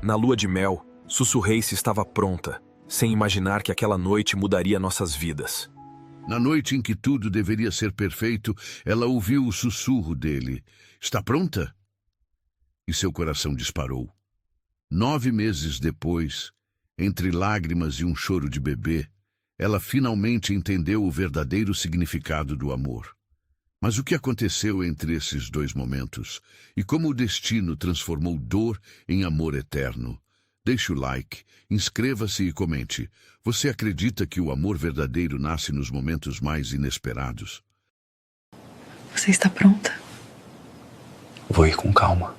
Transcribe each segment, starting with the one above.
Na lua de mel, Sussurrei-se estava pronta, sem imaginar que aquela noite mudaria nossas vidas. Na noite em que tudo deveria ser perfeito, ela ouviu o sussurro dele. Está pronta? E seu coração disparou. 9 meses depois, entre lágrimas e um choro de bebê, ela finalmente entendeu o verdadeiro significado do amor. Mas o que aconteceu entre esses dois momentos? E como o destino transformou dor em amor eterno? Deixe o like, inscreva-se e comente. Você acredita que o amor verdadeiro nasce nos momentos mais inesperados? Você está pronta? Vou ir com calma.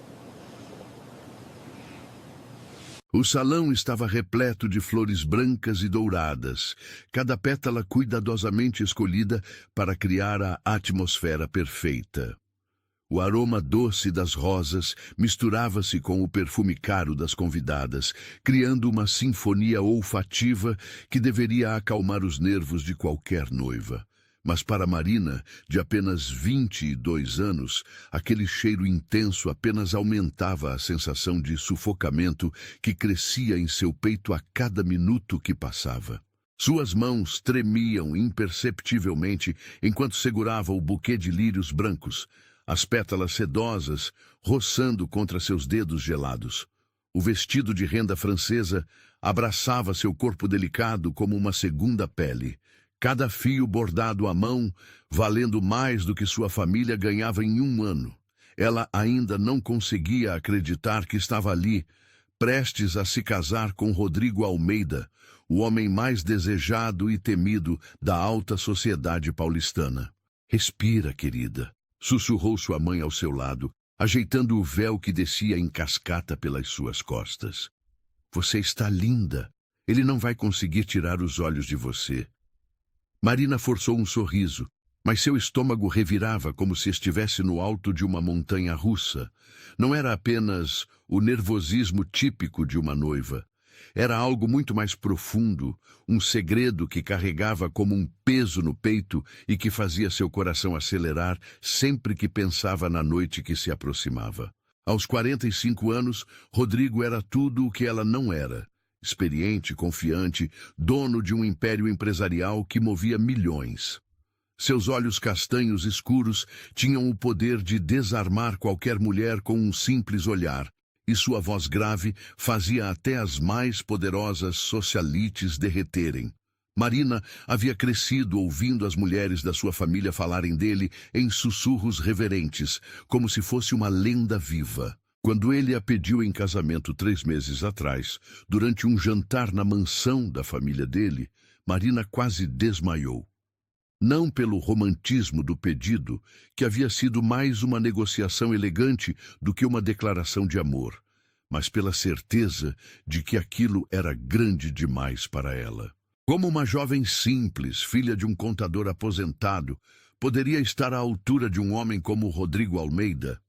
O salão estava repleto de flores brancas e douradas, cada pétala cuidadosamente escolhida para criar a atmosfera perfeita. O aroma doce das rosas misturava-se com o perfume caro das convidadas, criando uma sinfonia olfativa que deveria acalmar os nervos de qualquer noiva. Mas para Marina, de apenas 22 anos, aquele cheiro intenso apenas aumentava a sensação de sufocamento que crescia em seu peito a cada minuto que passava. Suas mãos tremiam imperceptivelmente enquanto segurava o buquê de lírios brancos, as pétalas sedosas roçando contra seus dedos gelados. O vestido de renda francesa abraçava seu corpo delicado como uma segunda pele. Cada fio bordado à mão, valendo mais do que sua família ganhava em um ano. Ela ainda não conseguia acreditar que estava ali, prestes a se casar com Rodrigo Almeida, o homem mais desejado e temido da alta sociedade paulistana. Respira, querida, sussurrou sua mãe ao seu lado, ajeitando o véu que descia em cascata pelas suas costas. Você está linda. Ele não vai conseguir tirar os olhos de você. Marina forçou um sorriso, mas seu estômago revirava como se estivesse no alto de uma montanha russa. Não era apenas o nervosismo típico de uma noiva. Era algo muito mais profundo, um segredo que carregava como um peso no peito e que fazia seu coração acelerar sempre que pensava na noite que se aproximava. Aos 45 anos, Rodrigo era tudo o que ela não era. Experiente, confiante, dono de um império empresarial que movia milhões. Seus olhos castanhos escuros tinham o poder de desarmar qualquer mulher com um simples olhar, e sua voz grave fazia até as mais poderosas socialites derreterem. Marina havia crescido ouvindo as mulheres da sua família falarem dele em sussurros reverentes, como se fosse uma lenda viva. Quando ele a pediu em casamento 3 meses atrás, durante um jantar na mansão da família dele, Marina quase desmaiou. Não pelo romantismo do pedido, que havia sido mais uma negociação elegante do que uma declaração de amor, mas pela certeza de que aquilo era grande demais para ela. Como uma jovem simples, filha de um contador aposentado, poderia estar à altura de um homem como Rodrigo Almeida?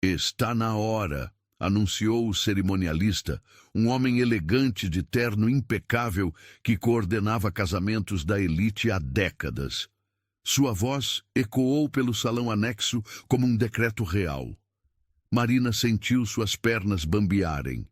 Está na hora, anunciou o cerimonialista, um homem elegante de terno impecável que coordenava casamentos da elite há décadas. Sua voz ecoou pelo salão anexo como um decreto real. Marina sentiu suas pernas bambearem.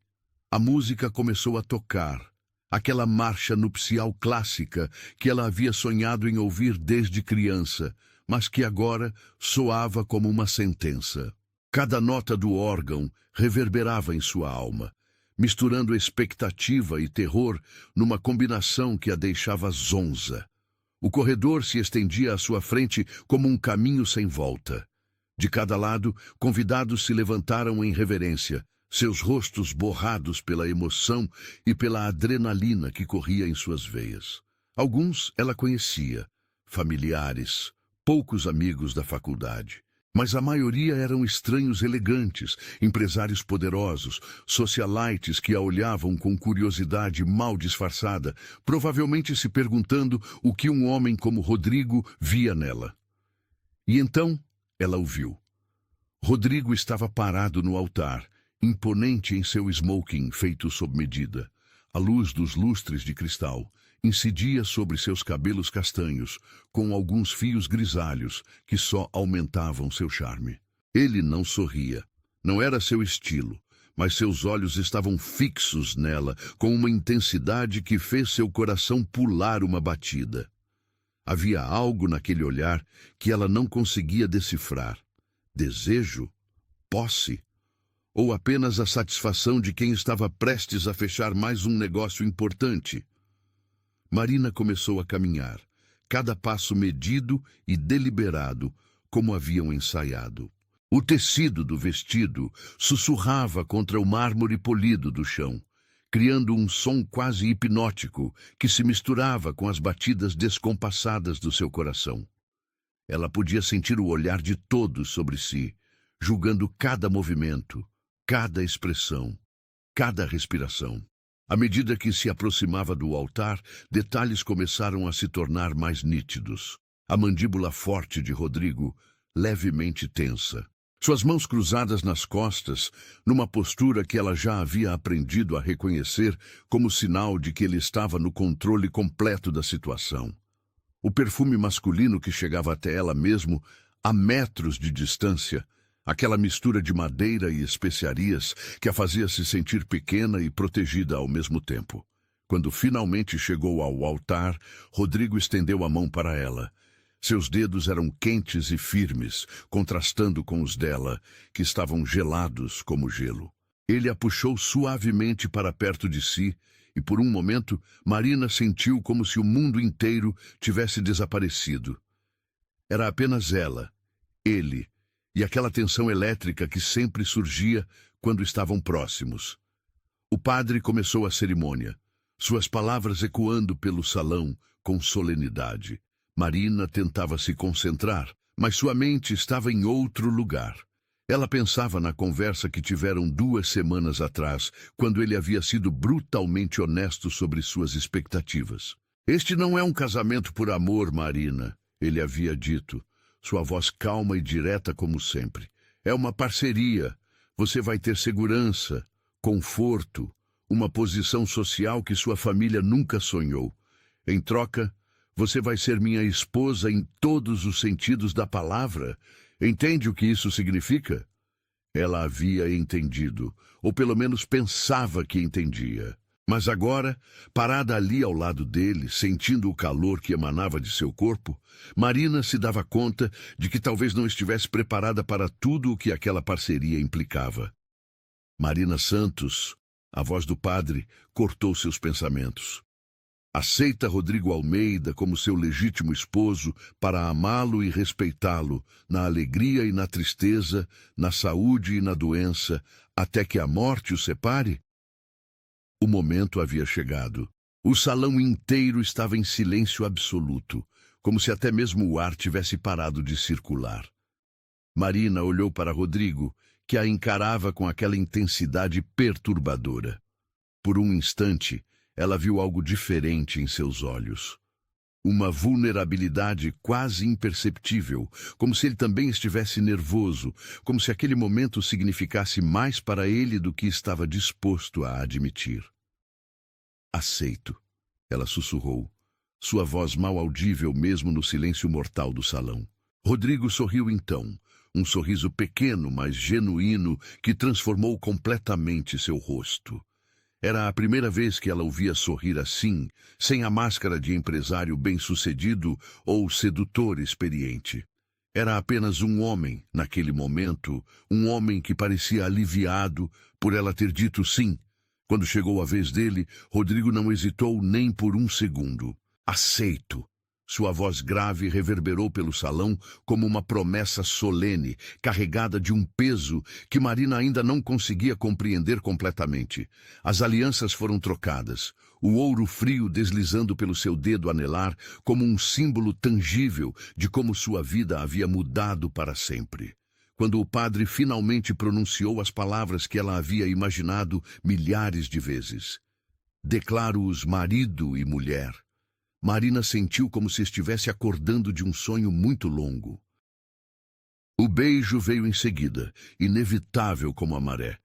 A música começou a tocar, aquela marcha nupcial clássica que ela havia sonhado em ouvir desde criança, mas que agora soava como uma sentença. Cada nota do órgão reverberava em sua alma, misturando expectativa e terror numa combinação que a deixava zonza. O corredor se estendia à sua frente como um caminho sem volta. De cada lado, convidados se levantaram em reverência, seus rostos borrados pela emoção e pela adrenalina que corria em suas veias. Alguns ela conhecia, familiares, poucos amigos da faculdade. Mas a maioria eram estranhos elegantes, empresários poderosos, socialites que a olhavam com curiosidade mal disfarçada, provavelmente se perguntando o que um homem como Rodrigo via nela. E então ela o viu. Rodrigo estava parado no altar, imponente em seu smoking feito sob medida. A luz dos lustres de cristal incidia sobre seus cabelos castanhos, com alguns fios grisalhos que só aumentavam seu charme. Ele não sorria. Não era seu estilo, mas seus olhos estavam fixos nela, com uma intensidade que fez seu coração pular uma batida. Havia algo naquele olhar que ela não conseguia decifrar. Desejo? Posse? Ou apenas a satisfação de quem estava prestes a fechar mais um negócio importante? Marina começou a caminhar, cada passo medido e deliberado, como haviam ensaiado. O tecido do vestido sussurrava contra o mármore polido do chão, criando um som quase hipnótico que se misturava com as batidas descompassadas do seu coração. Ela podia sentir o olhar de todos sobre si, julgando cada movimento, cada expressão, cada respiração. À medida que se aproximava do altar, detalhes começaram a se tornar mais nítidos. A mandíbula forte de Rodrigo, levemente tensa. Suas mãos cruzadas nas costas, numa postura que ela já havia aprendido a reconhecer como sinal de que ele estava no controle completo da situação. O perfume masculino que chegava até ela mesmo, a metros de distância, aquela mistura de madeira e especiarias que a fazia se sentir pequena e protegida ao mesmo tempo. Quando finalmente chegou ao altar, Rodrigo estendeu a mão para ela. Seus dedos eram quentes e firmes, contrastando com os dela, que estavam gelados como gelo. Ele a puxou suavemente para perto de si, e por um momento, Marina sentiu como se o mundo inteiro tivesse desaparecido. Era apenas ela, ele, e aquela tensão elétrica que sempre surgia quando estavam próximos. O padre começou a cerimônia, suas palavras ecoando pelo salão com solenidade. Marina tentava se concentrar, mas sua mente estava em outro lugar. Ela pensava na conversa que tiveram 2 semanas atrás, quando ele havia sido brutalmente honesto sobre suas expectativas. Este não é um casamento por amor, Marina, ele havia dito, sua voz calma e direta como sempre. É uma parceria. Você vai ter segurança, conforto, uma posição social que sua família nunca sonhou. Em troca, você vai ser minha esposa em todos os sentidos da palavra. Entende o que isso significa? Ela havia entendido, ou pelo menos pensava que entendia. Mas agora, parada ali ao lado dele, sentindo o calor que emanava de seu corpo, Marina se dava conta de que talvez não estivesse preparada para tudo o que aquela parceria implicava. Marina Santos, a voz do padre, cortou seus pensamentos. Aceita Rodrigo Almeida como seu legítimo esposo para amá-lo e respeitá-lo, na alegria e na tristeza, na saúde e na doença, até que a morte o separe? O momento havia chegado. O salão inteiro estava em silêncio absoluto, como se até mesmo o ar tivesse parado de circular. Marina olhou para Rodrigo, que a encarava com aquela intensidade perturbadora. Por um instante, ela viu algo diferente em seus olhos. Uma vulnerabilidade quase imperceptível, como se ele também estivesse nervoso, como se aquele momento significasse mais para ele do que estava disposto a admitir. Aceito, ela sussurrou, sua voz mal audível mesmo no silêncio mortal do salão. Rodrigo sorriu então, um sorriso pequeno, mas genuíno, que transformou completamente seu rosto. Era a primeira vez que ela o via sorrir assim, sem a máscara de empresário bem-sucedido ou sedutor experiente. Era apenas um homem, naquele momento, um homem que parecia aliviado por ela ter dito sim. Quando chegou a vez dele, Rodrigo não hesitou nem por um segundo. Aceito. Sua voz grave reverberou pelo salão como uma promessa solene, carregada de um peso que Marina ainda não conseguia compreender completamente. As alianças foram trocadas, o ouro frio deslizando pelo seu dedo anelar como um símbolo tangível de como sua vida havia mudado para sempre. Quando o padre finalmente pronunciou as palavras que ela havia imaginado milhares de vezes. Declaro-os marido e mulher. Marina sentiu como se estivesse acordando de um sonho muito longo. O beijo veio em seguida, inevitável como a maré.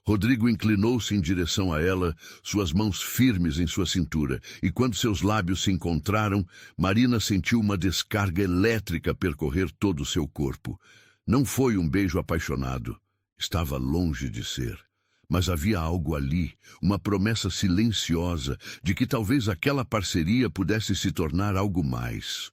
Rodrigo inclinou-se em direção a ela, suas mãos firmes em sua cintura, e quando seus lábios se encontraram, Marina sentiu uma descarga elétrica percorrer todo o seu corpo. Não foi um beijo apaixonado. Estava longe de ser. Mas havia algo ali, uma promessa silenciosa de que talvez aquela parceria pudesse se tornar algo mais.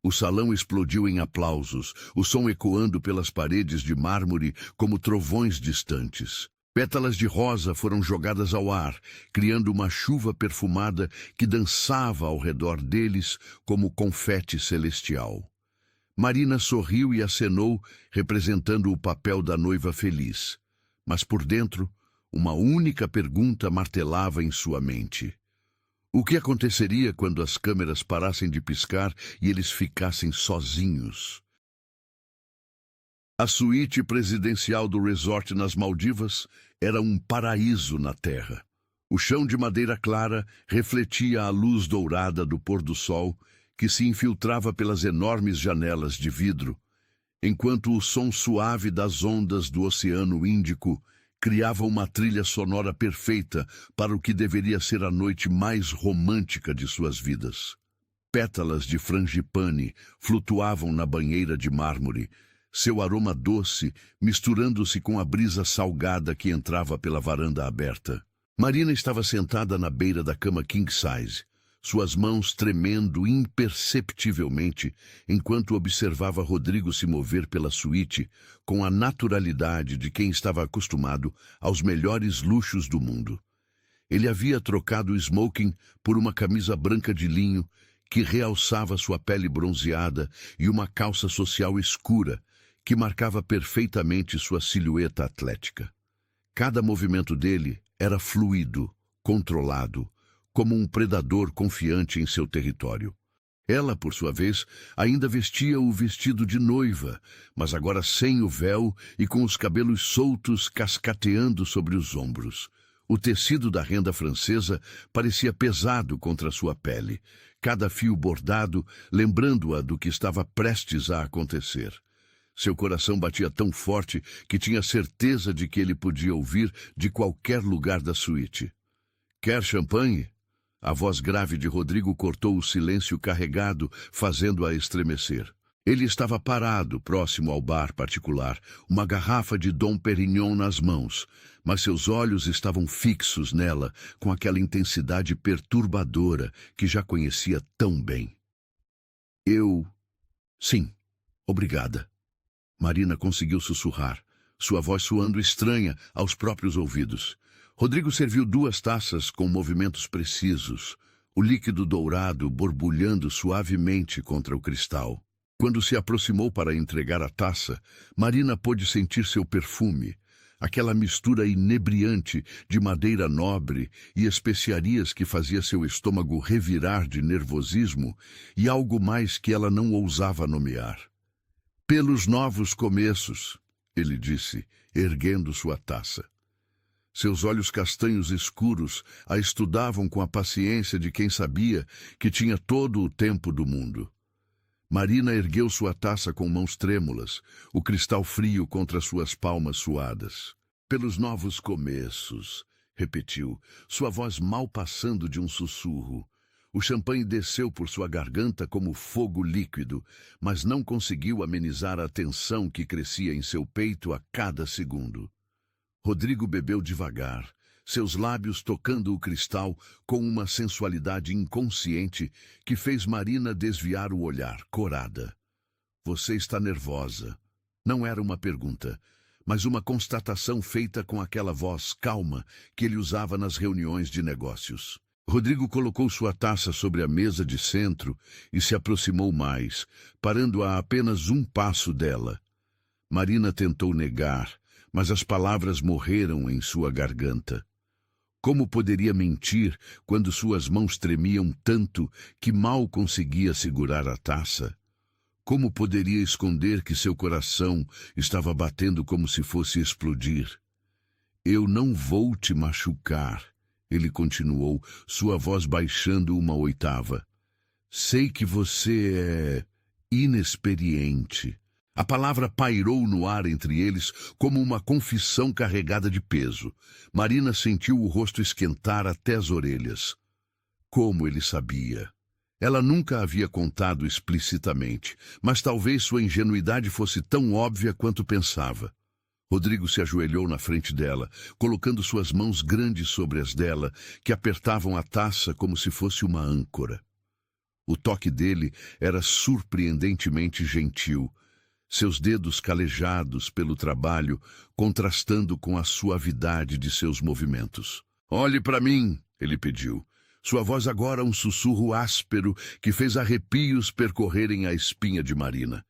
O salão explodiu em aplausos, o som ecoando pelas paredes de mármore como trovões distantes. Pétalas de rosa foram jogadas ao ar, criando uma chuva perfumada que dançava ao redor deles como confete celestial. Marina sorriu e acenou, representando o papel da noiva feliz. Mas por dentro, uma única pergunta martelava em sua mente. O que aconteceria quando as câmeras parassem de piscar e eles ficassem sozinhos? A suíte presidencial do resort nas Maldivas era um paraíso na terra. O chão de madeira clara refletia a luz dourada do pôr do sol que se infiltrava pelas enormes janelas de vidro, enquanto o som suave das ondas do Oceano Índico criava uma trilha sonora perfeita para o que deveria ser a noite mais romântica de suas vidas. Pétalas de frangipane flutuavam na banheira de mármore, seu aroma doce misturando-se com a brisa salgada que entrava pela varanda aberta. Marina estava sentada na beira da cama king size, suas mãos tremendo imperceptivelmente enquanto observava Rodrigo se mover pela suíte com a naturalidade de quem estava acostumado aos melhores luxos do mundo. Ele havia trocado o smoking por uma camisa branca de linho que realçava sua pele bronzeada e uma calça social escura que marcava perfeitamente sua silhueta atlética. Cada movimento dele era fluido, controlado, como um predador confiante em seu território. Ela, por sua vez, ainda vestia o vestido de noiva, mas agora sem o véu e com os cabelos soltos cascateando sobre os ombros. O tecido da renda francesa parecia pesado contra sua pele, cada fio bordado lembrando-a do que estava prestes a acontecer. Seu coração batia tão forte que tinha certeza de que ele podia ouvir de qualquer lugar da suíte. "Quer champanhe?" A voz grave de Rodrigo cortou o silêncio carregado, fazendo-a estremecer. Ele estava parado, próximo ao bar particular, uma garrafa de Dom Perignon nas mãos, mas seus olhos estavam fixos nela, com aquela intensidade perturbadora que já conhecia tão bem. Sim, obrigada." Marina conseguiu sussurrar, sua voz soando estranha aos próprios ouvidos. Rodrigo serviu 2 taças com movimentos precisos, o líquido dourado borbulhando suavemente contra o cristal. Quando se aproximou para entregar a taça, Marina pôde sentir seu perfume, aquela mistura inebriante de madeira nobre e especiarias que fazia seu estômago revirar de nervosismo e algo mais que ela não ousava nomear. "Pelos novos começos", ele disse, erguendo sua taça. Seus olhos castanhos escuros a estudavam com a paciência de quem sabia que tinha todo o tempo do mundo. Marina ergueu sua taça com mãos trêmulas, o cristal frio contra suas palmas suadas. "Pelos novos começos", repetiu, sua voz mal passando de um sussurro. O champanhe desceu por sua garganta como fogo líquido, mas não conseguiu amenizar a tensão que crescia em seu peito a cada segundo. Rodrigo bebeu devagar, seus lábios tocando o cristal com uma sensualidade inconsciente que fez Marina desviar o olhar, corada. "Você está nervosa." Não era uma pergunta, mas uma constatação feita com aquela voz calma que ele usava nas reuniões de negócios. Rodrigo colocou sua taça sobre a mesa de centro e se aproximou mais, parando a apenas 1 passo dela. Marina tentou negar, mas as palavras morreram em sua garganta. Como poderia mentir quando suas mãos tremiam tanto que mal conseguia segurar a taça? Como poderia esconder que seu coração estava batendo como se fosse explodir? "Eu não vou te machucar", ele continuou, sua voz baixando 1 oitava. "Sei que você é inexperiente." A palavra pairou no ar entre eles como uma confissão carregada de peso. Marina sentiu o rosto esquentar até as orelhas. Como ele sabia? Ela nunca havia contado explicitamente, mas talvez sua ingenuidade fosse tão óbvia quanto pensava. Rodrigo se ajoelhou na frente dela, colocando suas mãos grandes sobre as dela, que apertavam a taça como se fosse uma âncora. O toque dele era surpreendentemente gentil, seus dedos calejados pelo trabalho, contrastando com a suavidade de seus movimentos. "Olhe para mim", ele pediu. Sua voz agora um sussurro áspero que fez arrepios percorrerem a espinha de Marina.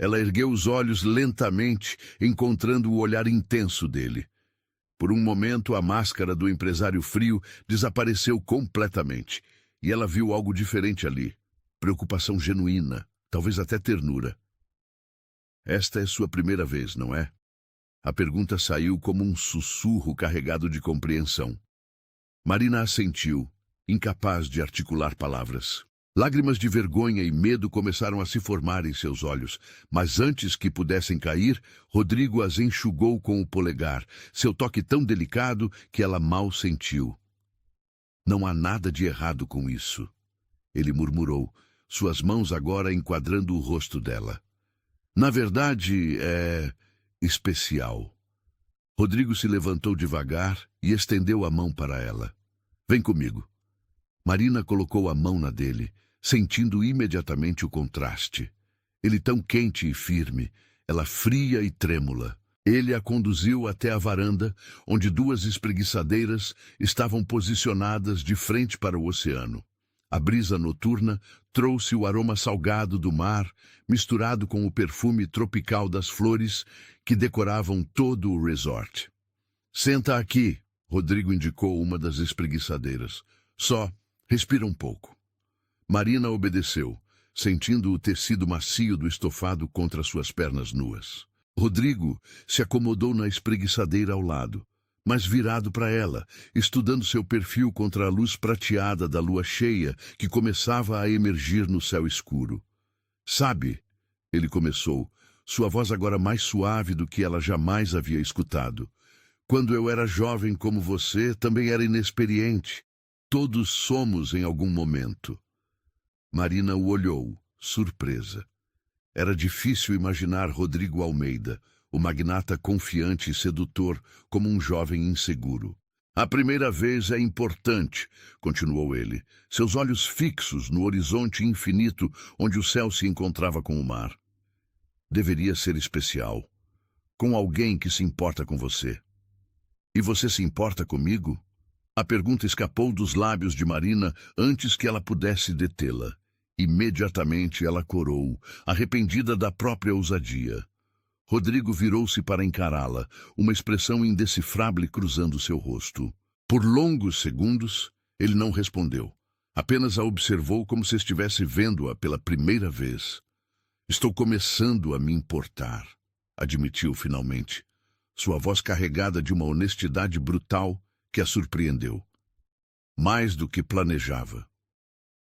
Ela ergueu os olhos lentamente, encontrando o olhar intenso dele. Por um momento, a máscara do empresário frio desapareceu completamente, e ela viu algo diferente ali. Preocupação genuína, talvez até ternura. "Esta é sua primeira vez, não é?" A pergunta saiu como um sussurro carregado de compreensão. Marina assentiu, incapaz de articular palavras. Lágrimas de vergonha e medo começaram a se formar em seus olhos, mas antes que pudessem cair, Rodrigo as enxugou com o polegar, seu toque tão delicado que ela mal sentiu. "Não há nada de errado com isso", ele murmurou, suas mãos agora enquadrando o rosto dela. "Na verdade, é especial." Rodrigo se levantou devagar e estendeu a mão para ela. "Vem comigo." Marina colocou a mão na dele, sentindo imediatamente o contraste. Ele tão quente e firme, ela fria e trêmula. Ele a conduziu até a varanda, onde duas espreguiçadeiras estavam posicionadas de frente para o oceano. A brisa noturna trouxe o aroma salgado do mar, misturado com o perfume tropical das flores que decoravam todo o resort. "Senta aqui", Rodrigo indicou uma das espreguiçadeiras. "Só respira um pouco." Marina obedeceu, sentindo o tecido macio do estofado contra suas pernas nuas. Rodrigo se acomodou na espreguiçadeira ao lado, mas virado para ela, estudando seu perfil contra a luz prateada da lua cheia que começava a emergir no céu escuro. "Sabe", ele começou, sua voz agora mais suave do que ela jamais havia escutado. "Quando eu era jovem como você, também era inexperiente. Todos somos em algum momento." Marina o olhou, surpresa. Era difícil imaginar Rodrigo Almeida, o magnata confiante e sedutor, como um jovem inseguro. "A primeira vez é importante", continuou ele, seus olhos fixos no horizonte infinito onde o céu se encontrava com o mar. "Deveria ser especial, com alguém que se importa com você." "E você se importa comigo?" A pergunta escapou dos lábios de Marina antes que ela pudesse detê-la. Imediatamente ela corou, arrependida da própria ousadia. Rodrigo virou-se para encará-la, uma expressão indecifrável cruzando seu rosto. Por longos segundos, ele não respondeu. Apenas a observou como se estivesse vendo-a pela primeira vez. "Estou começando a me importar", admitiu finalmente, sua voz carregada de uma honestidade brutal que a surpreendeu. Mais do que planejava.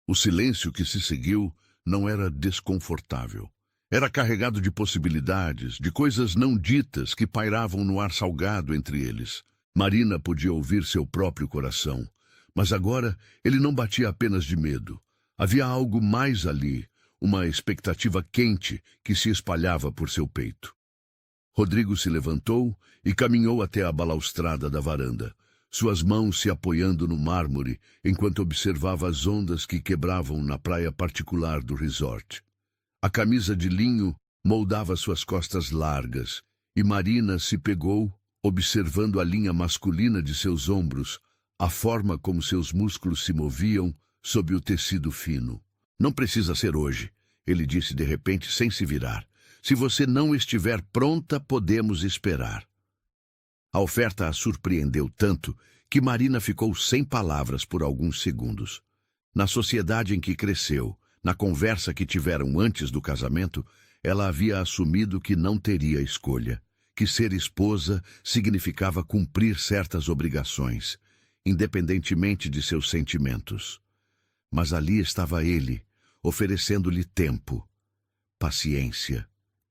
O silêncio que se seguiu não era desconfortável. Era carregado de possibilidades, de coisas não ditas que pairavam no ar salgado entre eles. Marina podia ouvir seu próprio coração, mas agora ele não batia apenas de medo. Havia algo mais ali, uma expectativa quente que se espalhava por seu peito. Rodrigo se levantou e caminhou até a balaustrada da varanda, suas mãos se apoiando no mármore enquanto observava as ondas que quebravam na praia particular do resort. A camisa de linho moldava suas costas largas, e Marina se pegou, observando a linha masculina de seus ombros, a forma como seus músculos se moviam sob o tecido fino. "Não precisa ser hoje", ele disse de repente sem se virar. "Se você não estiver pronta, podemos esperar." A oferta a surpreendeu tanto que Marina ficou sem palavras por alguns segundos. Na sociedade em que cresceu, na conversa que tiveram antes do casamento, ela havia assumido que não teria escolha, que ser esposa significava cumprir certas obrigações, independentemente de seus sentimentos. Mas ali estava ele, oferecendo-lhe tempo, paciência,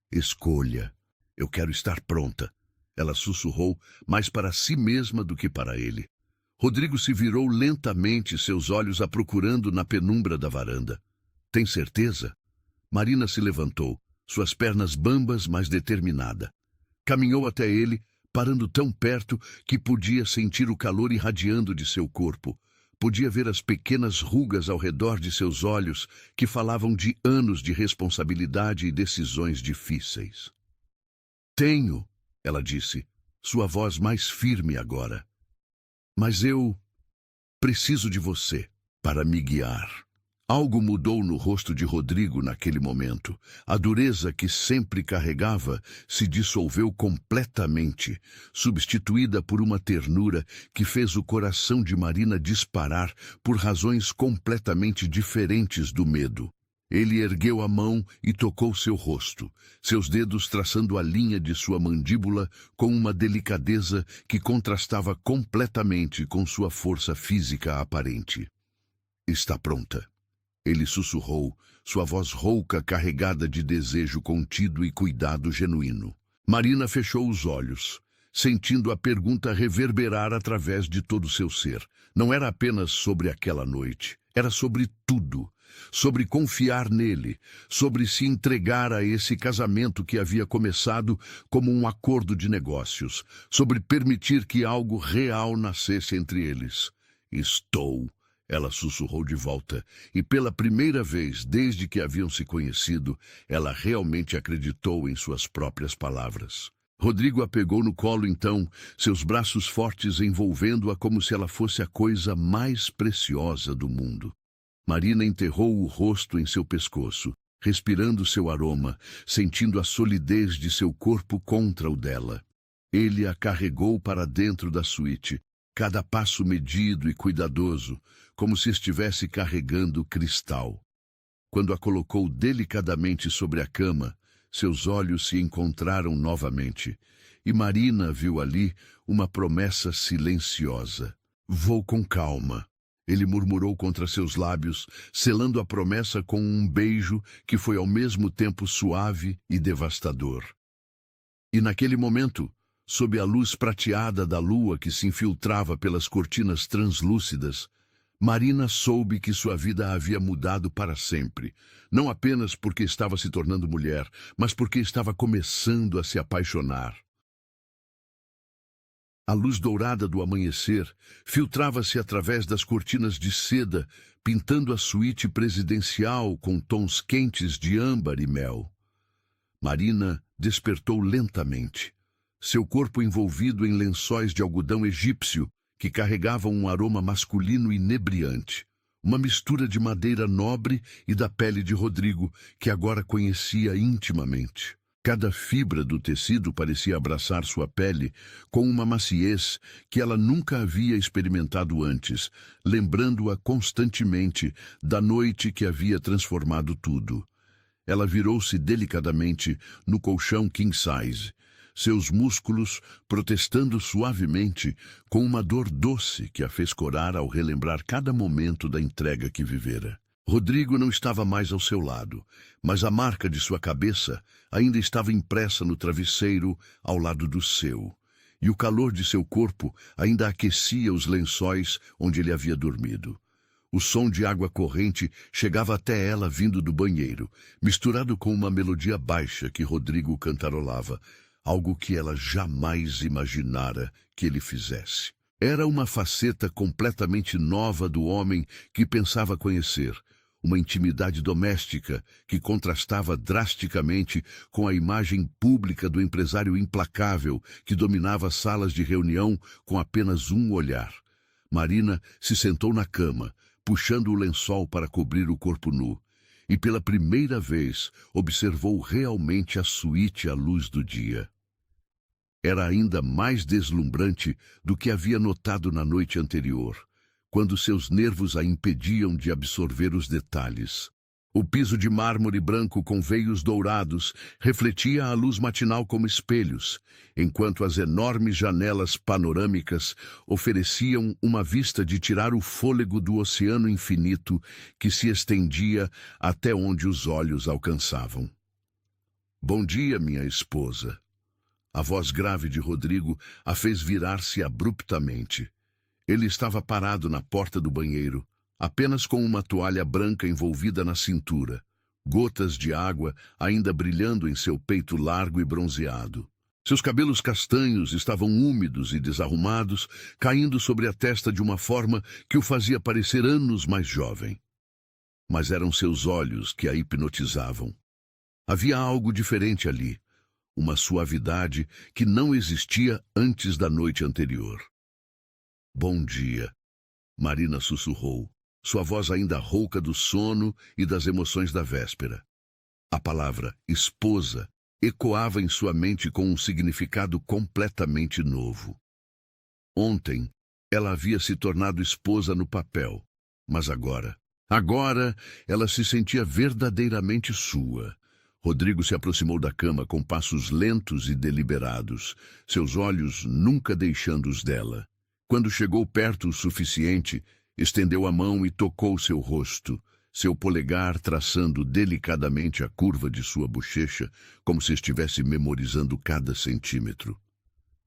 escolha. "Eu quero estar pronta", ela sussurrou, mais para si mesma do que para ele. Rodrigo se virou lentamente, seus olhos a procurando na penumbra da varanda. "Tem certeza?" Marina se levantou, suas pernas bambas, mas determinada. Caminhou até ele, parando tão perto que podia sentir o calor irradiando de seu corpo. Podia ver as pequenas rugas ao redor de seus olhos, que falavam de anos de responsabilidade e decisões difíceis. Tenho, ela disse, sua voz mais firme agora. Mas eu preciso de você para me guiar. Algo mudou no rosto de Rodrigo naquele momento. A dureza que sempre carregava se dissolveu completamente, substituída por uma ternura que fez o coração de Marina disparar por razões completamente diferentes do medo. Ele ergueu a mão e tocou seu rosto, seus dedos traçando a linha de sua mandíbula com uma delicadeza que contrastava completamente com sua força física aparente. Está pronta. Ele sussurrou, sua voz rouca carregada de desejo contido e cuidado genuíno. Marina fechou os olhos, sentindo a pergunta reverberar através de todo seu ser. Não era apenas sobre aquela noite, era sobre tudo. Sobre confiar nele, sobre se entregar a esse casamento que havia começado como um acordo de negócios, sobre permitir que algo real nascesse entre eles. Estou... Ela sussurrou de volta, e pela primeira vez desde que haviam se conhecido, ela realmente acreditou em suas próprias palavras. Rodrigo a pegou no colo então, seus braços fortes envolvendo-a como se ela fosse a coisa mais preciosa do mundo. Marina enterrou o rosto em seu pescoço, respirando seu aroma, sentindo a solidez de seu corpo contra o dela. Ele a carregou para dentro da suíte, cada passo medido e cuidadoso, como se estivesse carregando cristal. Quando a colocou delicadamente sobre a cama, seus olhos se encontraram novamente, e Marina viu ali uma promessa silenciosa. Vou com calma, ele murmurou contra seus lábios, selando a promessa com um beijo que foi ao mesmo tempo suave e devastador. E naquele momento, sob a luz prateada da lua que se infiltrava pelas cortinas translúcidas, Marina soube que sua vida havia mudado para sempre, não apenas porque estava se tornando mulher, mas porque estava começando a se apaixonar. A luz dourada do amanhecer filtrava-se através das cortinas de seda, pintando a suíte presidencial com tons quentes de âmbar e mel. Marina despertou lentamente, seu corpo envolvido em lençóis de algodão egípcio, que carregavam um aroma masculino inebriante, uma mistura de madeira nobre e da pele de Rodrigo, que agora conhecia intimamente. Cada fibra do tecido parecia abraçar sua pele com uma maciez que ela nunca havia experimentado antes, lembrando-a constantemente da noite que havia transformado tudo. Ela virou-se delicadamente no colchão king size, seus músculos protestando suavemente com uma dor doce que a fez corar ao relembrar cada momento da entrega que vivera. Rodrigo não estava mais ao seu lado, mas a marca de sua cabeça ainda estava impressa no travesseiro ao lado do seu, e o calor de seu corpo ainda aquecia os lençóis onde ele havia dormido. O som de água corrente chegava até ela vindo do banheiro, misturado com uma melodia baixa que Rodrigo cantarolava, algo que ela jamais imaginara que ele fizesse. Era uma faceta completamente nova do homem que pensava conhecer, uma intimidade doméstica que contrastava drasticamente com a imagem pública do empresário implacável que dominava as salas de reunião com apenas um olhar. Marina se sentou na cama, puxando o lençol para cobrir o corpo nu, e pela primeira vez observou realmente a suíte à luz do dia. Era ainda mais deslumbrante do que havia notado na noite anterior, quando seus nervos a impediam de absorver os detalhes. O piso de mármore branco com veios dourados refletia a luz matinal como espelhos, enquanto as enormes janelas panorâmicas ofereciam uma vista de tirar o fôlego do oceano infinito que se estendia até onde os olhos alcançavam. Bom dia, minha esposa. A voz grave de Rodrigo a fez virar-se abruptamente. Ele estava parado na porta do banheiro, apenas com uma toalha branca envolvida na cintura, gotas de água ainda brilhando em seu peito largo e bronzeado. Seus cabelos castanhos estavam úmidos e desarrumados, caindo sobre a testa de uma forma que o fazia parecer anos mais jovem. Mas eram seus olhos que a hipnotizavam. Havia algo diferente ali, uma suavidade que não existia antes da noite anterior. Bom dia, Marina sussurrou, sua voz ainda rouca do sono e das emoções da véspera. A palavra esposa ecoava em sua mente com um significado completamente novo. Ontem, ela havia se tornado esposa no papel, mas agora ela se sentia verdadeiramente sua. Rodrigo se aproximou da cama com passos lentos e deliberados, seus olhos nunca deixando os dela. Quando chegou perto o suficiente, estendeu a mão e tocou seu rosto, seu polegar traçando delicadamente a curva de sua bochecha, como se estivesse memorizando cada centímetro.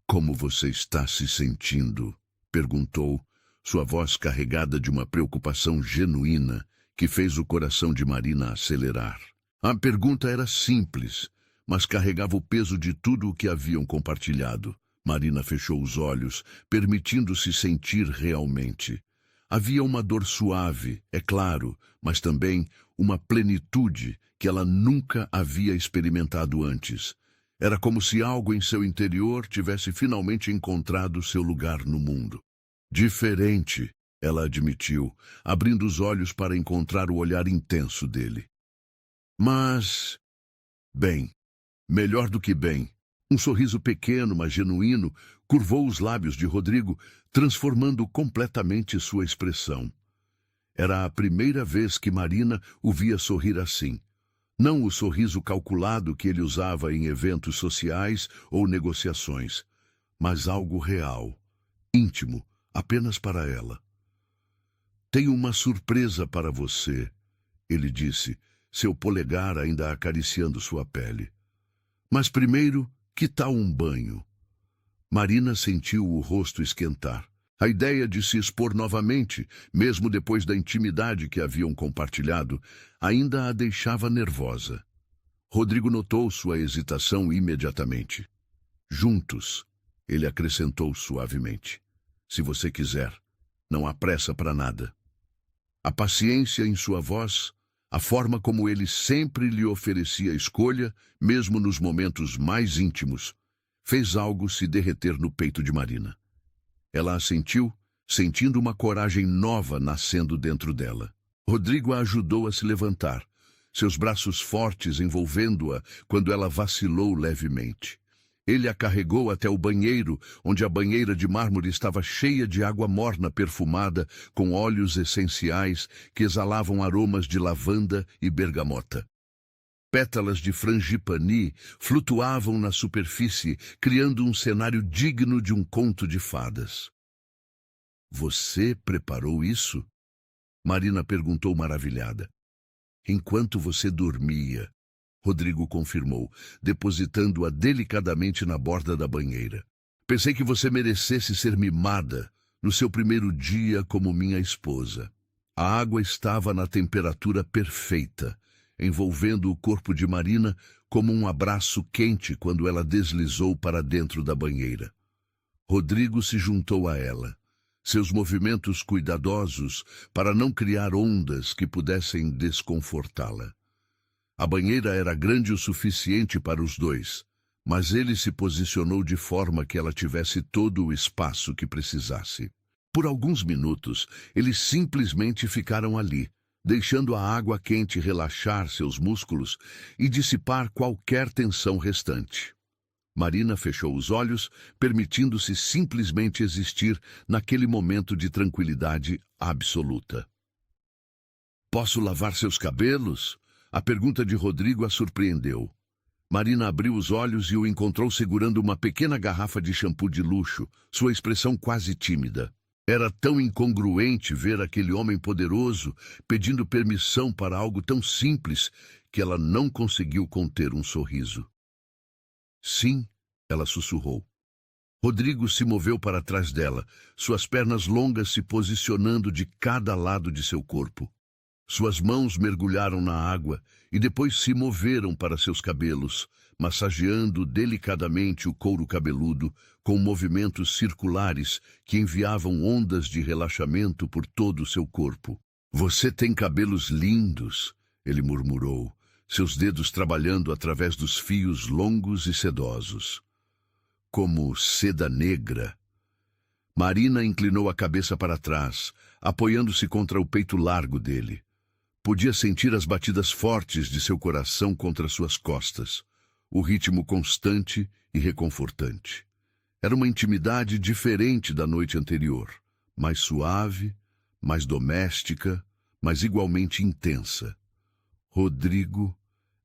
"Como você está se sentindo?" perguntou, sua voz carregada de uma preocupação genuína que fez o coração de Marina acelerar. A pergunta era simples, mas carregava o peso de tudo o que haviam compartilhado. Marina fechou os olhos, permitindo-se sentir realmente. Havia uma dor suave, é claro, mas também uma plenitude que ela nunca havia experimentado antes. Era como se algo em seu interior tivesse finalmente encontrado seu lugar no mundo. Diferente, ela admitiu, abrindo os olhos para encontrar o olhar intenso dele. Mas, bem, melhor do que bem. Um sorriso pequeno, mas genuíno, curvou os lábios de Rodrigo, transformando completamente sua expressão. Era a primeira vez que Marina o via sorrir assim. Não o sorriso calculado que ele usava em eventos sociais ou negociações, mas algo real, íntimo, apenas para ela. "Tenho uma surpresa para você", ele disse, seu polegar ainda acariciando sua pele. "Mas primeiro, que tal um banho?" Marina sentiu o rosto esquentar. A ideia de se expor novamente, mesmo depois da intimidade que haviam compartilhado, ainda a deixava nervosa. Rodrigo notou sua hesitação imediatamente. "Juntos", ele acrescentou suavemente. "Se você quiser, não há pressa para nada." A paciência em sua voz, a forma como ele sempre lhe oferecia escolha, mesmo nos momentos mais íntimos, fez algo se derreter no peito de Marina. Ela assentiu, sentindo uma coragem nova nascendo dentro dela. Rodrigo a ajudou a se levantar, seus braços fortes envolvendo-a quando ela vacilou levemente. Ele a carregou até o banheiro, onde a banheira de mármore estava cheia de água morna perfumada com óleos essenciais que exalavam aromas de lavanda e bergamota. Pétalas de frangipani flutuavam na superfície, criando um cenário digno de um conto de fadas. "Você preparou isso?" Marina perguntou maravilhada. "Enquanto você dormia", Rodrigo confirmou, depositando-a delicadamente na borda da banheira. "Pensei que você merecesse ser mimada no seu primeiro dia como minha esposa." A água estava na temperatura perfeita, envolvendo o corpo de Marina como um abraço quente quando ela deslizou para dentro da banheira. Rodrigo se juntou a ela, seus movimentos cuidadosos para não criar ondas que pudessem desconfortá-la. A banheira era grande o suficiente para os dois, mas ele se posicionou de forma que ela tivesse todo o espaço que precisasse. Por alguns minutos, eles simplesmente ficaram ali, deixando a água quente relaxar seus músculos e dissipar qualquer tensão restante. Marina fechou os olhos, permitindo-se simplesmente existir naquele momento de tranquilidade absoluta. "Posso lavar seus cabelos?" A pergunta de Rodrigo a surpreendeu. Marina abriu os olhos e o encontrou segurando uma pequena garrafa de shampoo de luxo, sua expressão quase tímida. Era tão incongruente ver aquele homem poderoso pedindo permissão para algo tão simples que ela não conseguiu conter um sorriso. "Sim", ela sussurrou. Rodrigo se moveu para trás dela, suas pernas longas se posicionando de cada lado de seu corpo. Suas mãos mergulharam na água e depois se moveram para seus cabelos, massageando delicadamente o couro cabeludo com movimentos circulares que enviavam ondas de relaxamento por todo o seu corpo. Você tem cabelos lindos, ele murmurou, seus dedos trabalhando através dos fios longos e sedosos. Como seda negra. Marina inclinou a cabeça para trás, apoiando-se contra o peito largo dele. Podia sentir as batidas fortes de seu coração contra suas costas, o ritmo constante e reconfortante. Era uma intimidade diferente da noite anterior, mais suave, mais doméstica, mas igualmente intensa. Rodrigo,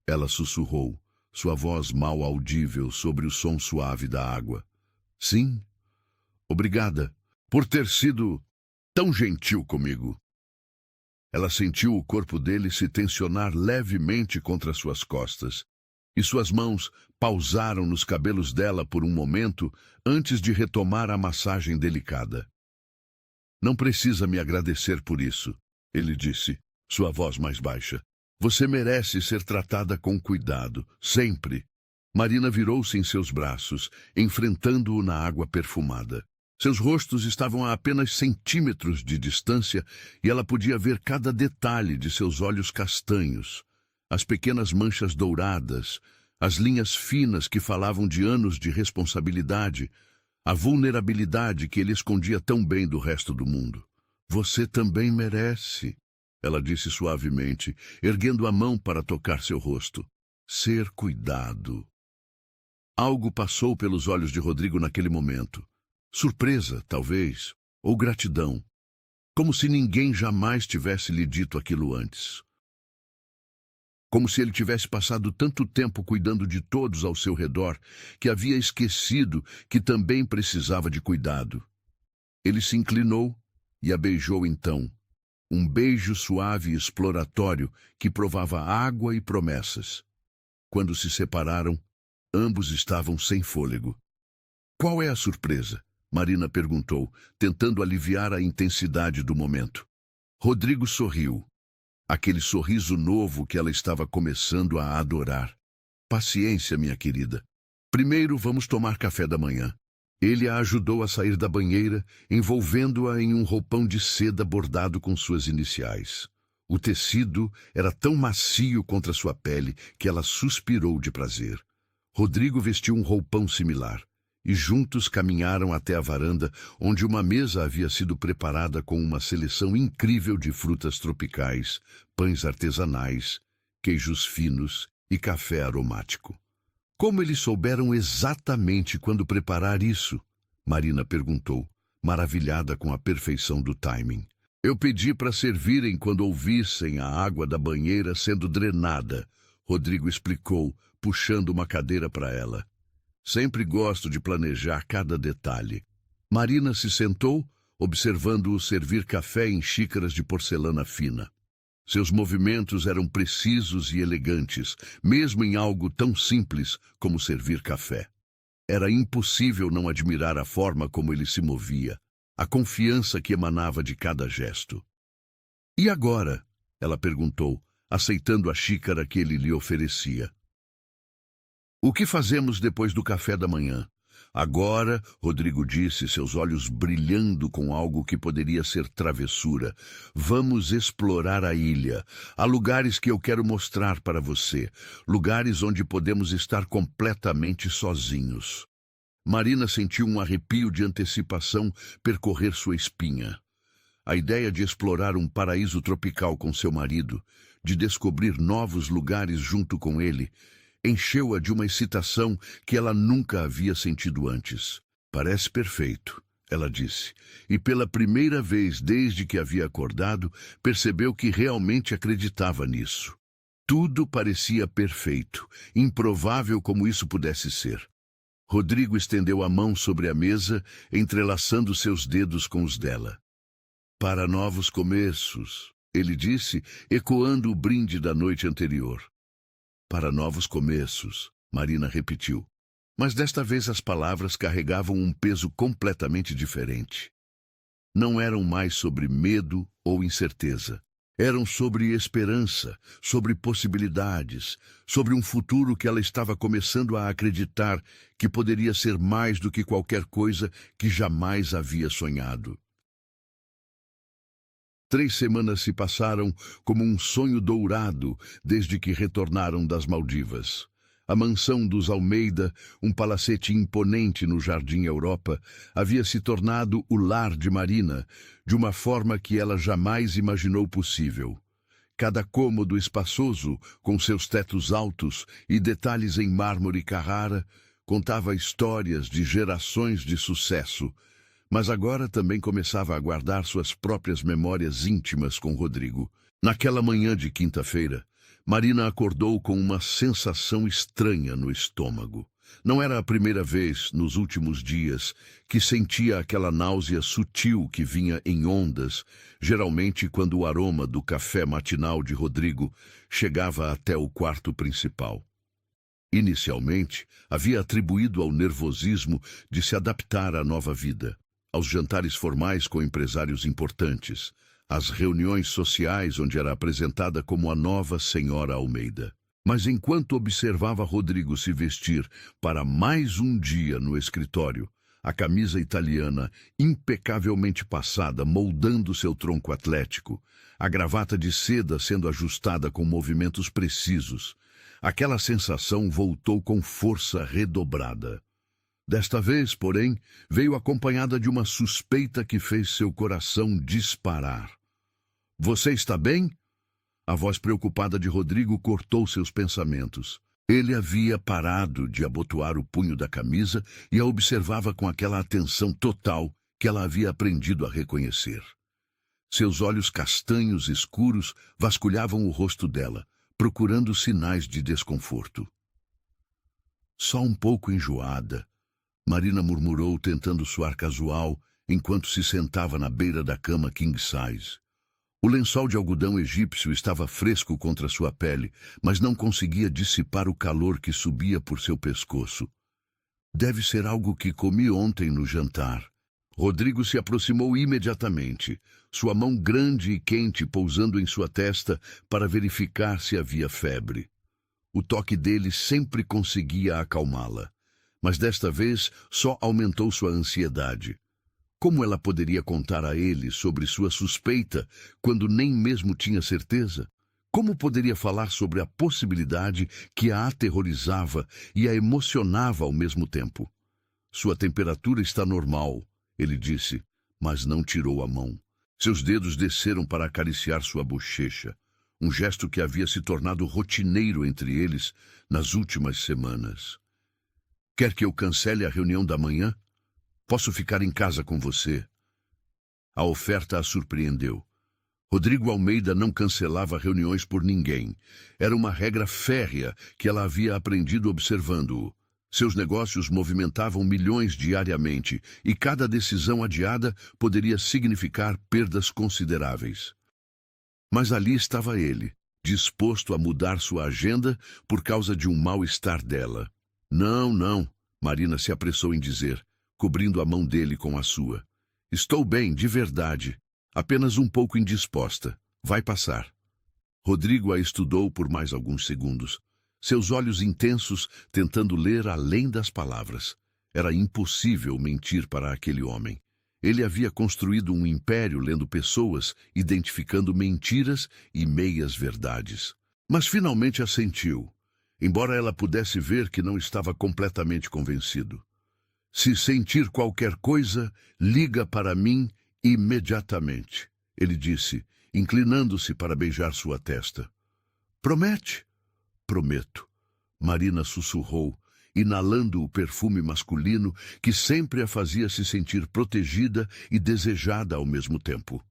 ela sussurrou, sua voz mal audível sobre o som suave da água. Sim, obrigada por ter sido tão gentil comigo. Ela sentiu o corpo dele se tensionar levemente contra suas costas, e suas mãos pausaram nos cabelos dela por um momento antes de retomar a massagem delicada. Não precisa me agradecer por isso, ele disse, sua voz mais baixa. Você merece ser tratada com cuidado, sempre. Marina virou-se em seus braços, enfrentando-o na água perfumada. Seus rostos estavam a apenas centímetros de distância e ela podia ver cada detalhe de seus olhos castanhos, as pequenas manchas douradas, as linhas finas que falavam de anos de responsabilidade, a vulnerabilidade que ele escondia tão bem do resto do mundo. Você também merece, ela disse suavemente, erguendo a mão para tocar seu rosto. Ser cuidado. Algo passou pelos olhos de Rodrigo naquele momento. Surpresa, talvez, ou gratidão. Como se ninguém jamais tivesse lhe dito aquilo antes. Como se ele tivesse passado tanto tempo cuidando de todos ao seu redor, que havia esquecido que também precisava de cuidado. Ele se inclinou e a beijou então. Um beijo suave e exploratório que provava água e promessas. Quando se separaram, ambos estavam sem fôlego. Qual é a surpresa? Marina perguntou, tentando aliviar a intensidade do momento. Rodrigo sorriu. Aquele sorriso novo que ela estava começando a adorar. Paciência, minha querida. Primeiro vamos tomar café da manhã. Ele a ajudou a sair da banheira, envolvendo-a em um roupão de seda bordado com suas iniciais. O tecido era tão macio contra sua pele que ela suspirou de prazer. Rodrigo vestiu um roupão similar. E juntos caminharam até a varanda, onde uma mesa havia sido preparada com uma seleção incrível de frutas tropicais, pães artesanais, queijos finos e café aromático. Como eles souberam exatamente quando preparar isso? Marina perguntou, maravilhada com a perfeição do timing. Eu pedi para servirem quando ouvissem a água da banheira sendo drenada, Rodrigo explicou, puxando uma cadeira para ela. Sempre gosto de planejar cada detalhe. Marina se sentou, observando-o servir café em xícaras de porcelana fina. Seus movimentos eram precisos e elegantes, mesmo em algo tão simples como servir café. Era impossível não admirar a forma como ele se movia, a confiança que emanava de cada gesto. E agora? Ela perguntou, aceitando a xícara que ele lhe oferecia. O que fazemos depois do café da manhã? Agora, Rodrigo disse, seus olhos brilhando com algo que poderia ser travessura. Vamos explorar a ilha. Há lugares que eu quero mostrar para você. Lugares onde podemos estar completamente sozinhos. Marina sentiu um arrepio de antecipação percorrer sua espinha. A ideia de explorar um paraíso tropical com seu marido, de descobrir novos lugares junto com ele, encheu-a de uma excitação que ela nunca havia sentido antes. Parece perfeito, ela disse, e pela primeira vez desde que havia acordado, percebeu que realmente acreditava nisso. Tudo parecia perfeito, improvável como isso pudesse ser. Rodrigo estendeu a mão sobre a mesa, entrelaçando seus dedos com os dela. Para novos começos, ele disse, ecoando o brinde da noite anterior. Para novos começos, Marina repetiu. Mas desta vez as palavras carregavam um peso completamente diferente. Não eram mais sobre medo ou incerteza. Eram sobre esperança, sobre possibilidades, sobre um futuro que ela estava começando a acreditar que poderia ser mais do que qualquer coisa que jamais havia sonhado. 3 semanas se passaram como um sonho dourado desde que retornaram das Maldivas. A mansão dos Almeida, um palacete imponente no Jardim Europa, havia se tornado o lar de Marina, de uma forma que ela jamais imaginou possível. Cada cômodo espaçoso, com seus tetos altos e detalhes em mármore Carrara, contava histórias de gerações de sucesso, mas agora também começava a guardar suas próprias memórias íntimas com Rodrigo. Naquela manhã de quinta-feira, Marina acordou com uma sensação estranha no estômago. Não era a primeira vez, nos últimos dias, que sentia aquela náusea sutil que vinha em ondas, geralmente quando o aroma do café matinal de Rodrigo chegava até o quarto principal. Inicialmente, havia atribuído ao nervosismo de se adaptar à nova vida, aos jantares formais com empresários importantes, às reuniões sociais onde era apresentada como a nova senhora Almeida. Mas enquanto observava Rodrigo se vestir para mais um dia no escritório, a camisa italiana impecavelmente passada moldando seu tronco atlético, a gravata de seda sendo ajustada com movimentos precisos, aquela sensação voltou com força redobrada. Desta vez, porém, veio acompanhada de uma suspeita que fez seu coração disparar. "Você está bem?" A voz preocupada de Rodrigo cortou seus pensamentos. Ele havia parado de abotoar o punho da camisa e a observava com aquela atenção total que ela havia aprendido a reconhecer. Seus olhos castanhos escuros vasculhavam o rosto dela, procurando sinais de desconforto. "Só um pouco enjoada", Marina murmurou, tentando soar casual, enquanto se sentava na beira da cama king size. O lençol de algodão egípcio estava fresco contra sua pele, mas não conseguia dissipar o calor que subia por seu pescoço. "Deve ser algo que comi ontem no jantar." Rodrigo se aproximou imediatamente, sua mão grande e quente pousando em sua testa para verificar se havia febre. O toque dele sempre conseguia acalmá-la, mas desta vez só aumentou sua ansiedade. Como ela poderia contar a ele sobre sua suspeita quando nem mesmo tinha certeza? Como poderia falar sobre a possibilidade que a aterrorizava e a emocionava ao mesmo tempo? "Sua temperatura está normal", ele disse, mas não tirou a mão. Seus dedos desceram para acariciar sua bochecha, um gesto que havia se tornado rotineiro entre eles nas últimas semanas. "Quer que eu cancele a reunião da manhã? Posso ficar em casa com você." A oferta a surpreendeu. Rodrigo Almeida não cancelava reuniões por ninguém. Era uma regra férrea que ela havia aprendido observando-o. Seus negócios movimentavam milhões diariamente e cada decisão adiada poderia significar perdas consideráveis. Mas ali estava ele, disposto a mudar sua agenda por causa de um mal-estar dela. "Não, não", Marina se apressou em dizer, cobrindo a mão dele com a sua. "Estou bem, de verdade. Apenas um pouco indisposta. Vai passar." Rodrigo a estudou por mais alguns segundos, seus olhos intensos tentando ler além das palavras. Era impossível mentir para aquele homem. Ele havia construído um império lendo pessoas, identificando mentiras e meias-verdades. Mas finalmente assentiu, embora ela pudesse ver que não estava completamente convencido. "Se sentir qualquer coisa, liga para mim imediatamente", ele disse, inclinando-se para beijar sua testa. "Promete?" "Prometo", Marina sussurrou, inalando o perfume masculino que sempre a fazia se sentir protegida e desejada ao mesmo tempo.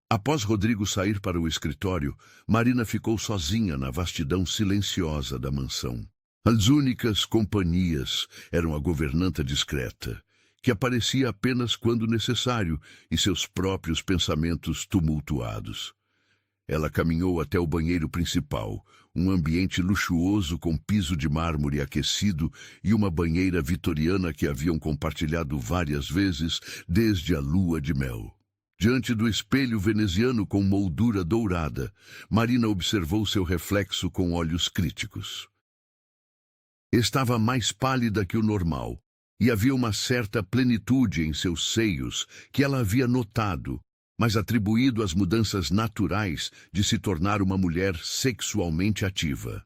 Após Rodrigo sair para o escritório, Marina ficou sozinha na vastidão silenciosa da mansão. As únicas companhias eram a governanta discreta, que aparecia apenas quando necessário, e seus próprios pensamentos tumultuados. Ela caminhou até o banheiro principal, um ambiente luxuoso com piso de mármore aquecido e uma banheira vitoriana que haviam compartilhado várias vezes desde a lua de mel. Diante do espelho veneziano com moldura dourada, Marina observou seu reflexo com olhos críticos. Estava mais pálida que o normal, e havia uma certa plenitude em seus seios que ela havia notado, mas atribuído às mudanças naturais de se tornar uma mulher sexualmente ativa.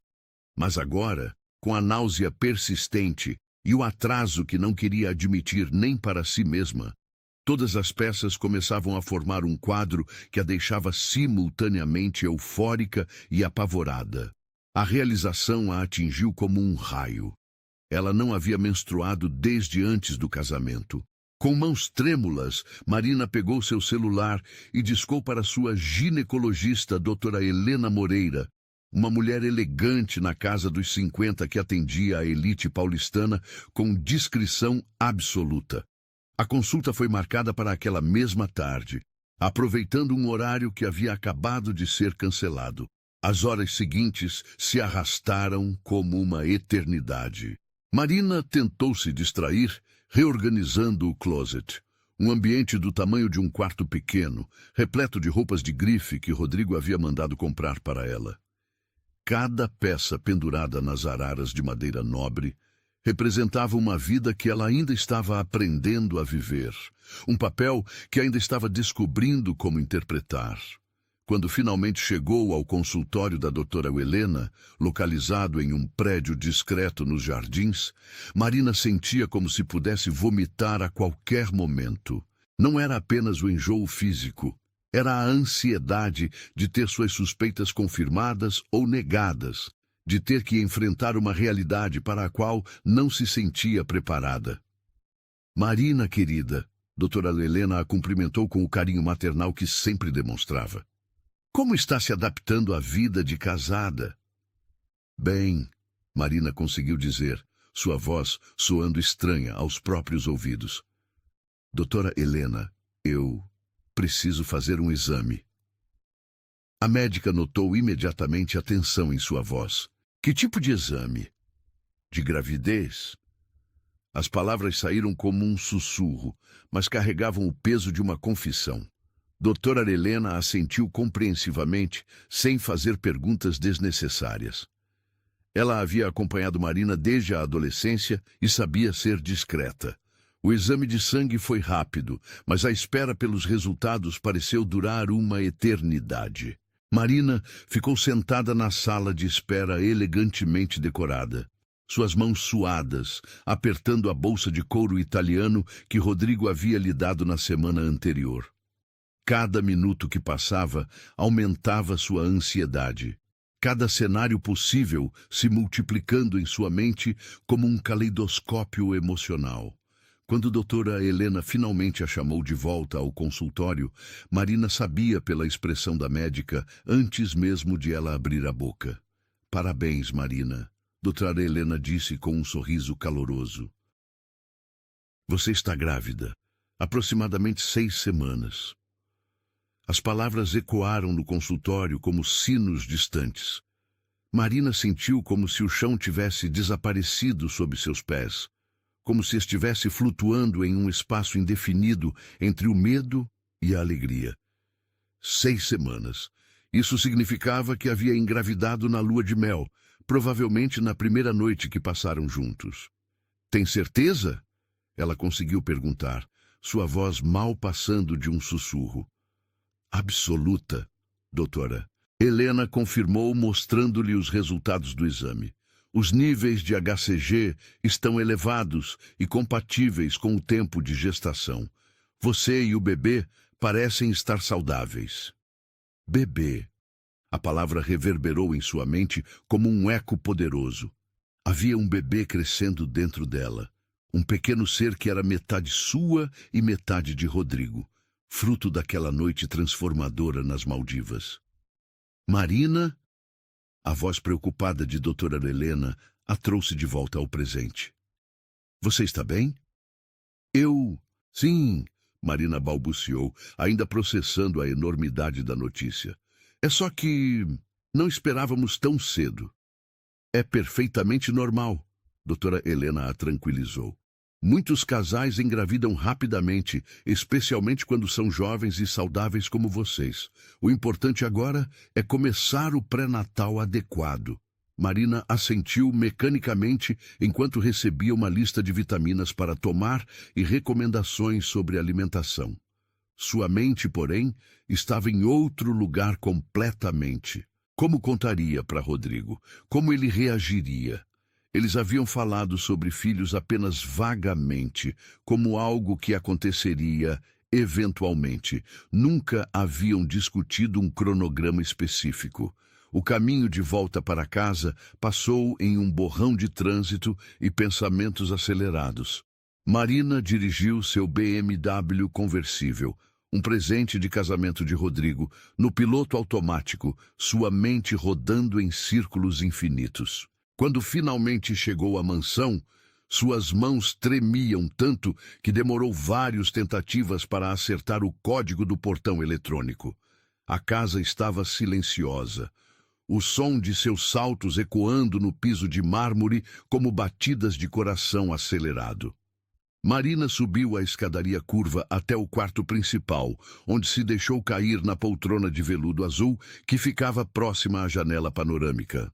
Mas agora, com a náusea persistente e o atraso que não queria admitir nem para si mesma, todas as peças começavam a formar um quadro que a deixava simultaneamente eufórica e apavorada. A realização a atingiu como um raio. Ela não havia menstruado desde antes do casamento. Com mãos trêmulas, Marina pegou seu celular e discou para sua ginecologista, doutora Helena Moreira, uma mulher elegante na casa dos 50 que atendia a elite paulistana com discrição absoluta. A consulta foi marcada para aquela mesma tarde, aproveitando um horário que havia acabado de ser cancelado. As horas seguintes se arrastaram como uma eternidade. Marina tentou se distrair, reorganizando o closet, um ambiente do tamanho de um quarto pequeno, repleto de roupas de grife que Rodrigo havia mandado comprar para ela. Cada peça pendurada nas araras de madeira nobre representava uma vida que ela ainda estava aprendendo a viver, um papel que ainda estava descobrindo como interpretar. Quando finalmente chegou ao consultório da doutora Helena, localizado em um prédio discreto nos jardins, Marina sentia como se pudesse vomitar a qualquer momento. Não era apenas o enjoo físico, era a ansiedade de ter suas suspeitas confirmadas ou negadas, de ter que enfrentar uma realidade para a qual não se sentia preparada. Marina, querida, doutora Helena a cumprimentou com o carinho maternal que sempre demonstrava. Como está se adaptando à vida de casada? Bem, Marina conseguiu dizer, sua voz soando estranha aos próprios ouvidos. Doutora Helena, eu preciso fazer um exame. A médica notou imediatamente a tensão em sua voz. Que tipo de exame? De gravidez? As palavras saíram como um sussurro, mas carregavam o peso de uma confissão. Doutora Helena assentiu compreensivamente, sem fazer perguntas desnecessárias. Ela havia acompanhado Marina desde a adolescência e sabia ser discreta. O exame de sangue foi rápido, mas a espera pelos resultados pareceu durar uma eternidade. Marina ficou sentada na sala de espera elegantemente decorada, suas mãos suadas, apertando a bolsa de couro italiano que Rodrigo havia lhe dado na semana anterior. Cada minuto que passava aumentava sua ansiedade, cada cenário possível se multiplicando em sua mente como um caleidoscópio emocional. Quando a doutora Helena finalmente a chamou de volta ao consultório, Marina sabia pela expressão da médica antes mesmo de ela abrir a boca. Parabéns, Marina, doutora Helena disse com um sorriso caloroso. Você está grávida, aproximadamente 6 semanas. As palavras ecoaram no consultório como sinos distantes. Marina sentiu como se o chão tivesse desaparecido sob seus pés, como se estivesse flutuando em um espaço indefinido entre o medo e a alegria. 6 semanas. Isso significava que havia engravidado na lua de mel, provavelmente na primeira noite que passaram juntos. Tem certeza? Ela conseguiu perguntar, sua voz mal passando de um sussurro. Absoluta, doutora. Helena confirmou, mostrando-lhe os resultados do exame. Os níveis de HCG estão elevados e compatíveis com o tempo de gestação. Você e o bebê parecem estar saudáveis. Bebê. A palavra reverberou em sua mente como um eco poderoso. Havia um bebê crescendo dentro dela. Um pequeno ser que era metade sua e metade de Rodrigo, fruto daquela noite transformadora nas Maldivas. Marina, a voz preocupada de doutora Helena, a trouxe de volta ao presente. Você está bem? Sim, Marina balbuciou, ainda processando a enormidade da notícia. É só que não esperávamos tão cedo. É perfeitamente normal, doutora Helena a tranquilizou. Muitos casais engravidam rapidamente, especialmente quando são jovens e saudáveis como vocês. O importante agora é começar o pré-natal adequado. Marina assentiu mecanicamente enquanto recebia uma lista de vitaminas para tomar e recomendações sobre alimentação. Sua mente, porém, estava em outro lugar completamente. Como contaria para Rodrigo? Como ele reagiria? Eles haviam falado sobre filhos apenas vagamente, como algo que aconteceria eventualmente. Nunca haviam discutido um cronograma específico. O caminho de volta para casa passou em um borrão de trânsito e pensamentos acelerados. Marina dirigiu seu BMW conversível, um presente de casamento de Rodrigo, no piloto automático, sua mente rodando em círculos infinitos. Quando finalmente chegou à mansão, suas mãos tremiam tanto que demorou várias tentativas para acertar o código do portão eletrônico. A casa estava silenciosa, o som de seus saltos ecoando no piso de mármore como batidas de coração acelerado. Marina subiu a escadaria curva até o quarto principal, onde se deixou cair na poltrona de veludo azul que ficava próxima à janela panorâmica.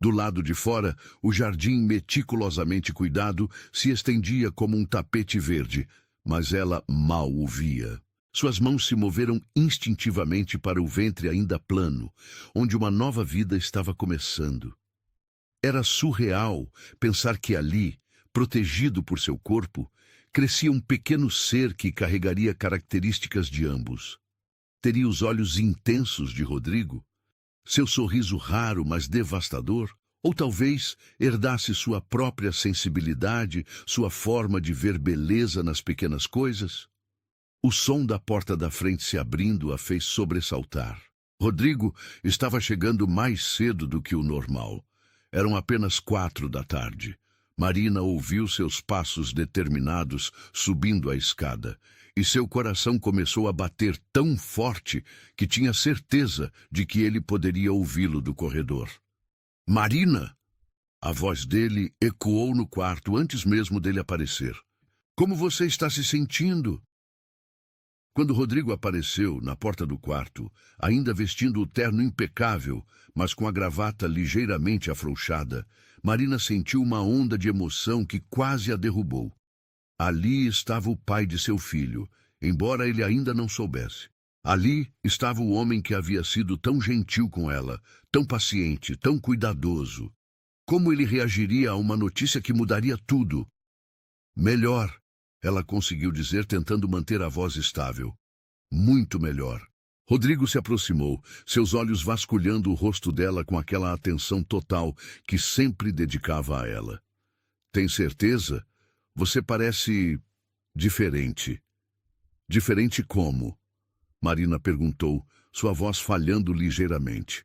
Do lado de fora, o jardim meticulosamente cuidado se estendia como um tapete verde, mas ela mal o via. Suas mãos se moveram instintivamente para o ventre ainda plano, onde uma nova vida estava começando. Era surreal pensar que ali, protegido por seu corpo, crescia um pequeno ser que carregaria características de ambos. Teria os olhos intensos de Rodrigo, seu sorriso raro, mas devastador, ou talvez herdasse sua própria sensibilidade, sua forma de ver beleza nas pequenas coisas. O som da porta da frente se abrindo a fez sobressaltar. Rodrigo estava chegando mais cedo do que o normal. Eram apenas 4 da tarde. Marina ouviu seus passos determinados subindo a escada, e seu coração começou a bater tão forte que tinha certeza de que ele poderia ouvi-lo do corredor. Marina! A voz dele ecoou no quarto antes mesmo dele aparecer. Como você está se sentindo? Quando Rodrigo apareceu na porta do quarto, ainda vestindo o terno impecável, mas com a gravata ligeiramente afrouxada, Marina sentiu uma onda de emoção que quase a derrubou. Ali estava o pai de seu filho, embora ele ainda não soubesse. Ali estava o homem que havia sido tão gentil com ela, tão paciente, tão cuidadoso. Como ele reagiria a uma notícia que mudaria tudo? Melhor, ela conseguiu dizer, tentando manter a voz estável. Muito melhor. Rodrigo se aproximou, seus olhos vasculhando o rosto dela com aquela atenção total que sempre dedicava a ela. Tem certeza? Você parece diferente. Diferente como? Marina perguntou, sua voz falhando ligeiramente.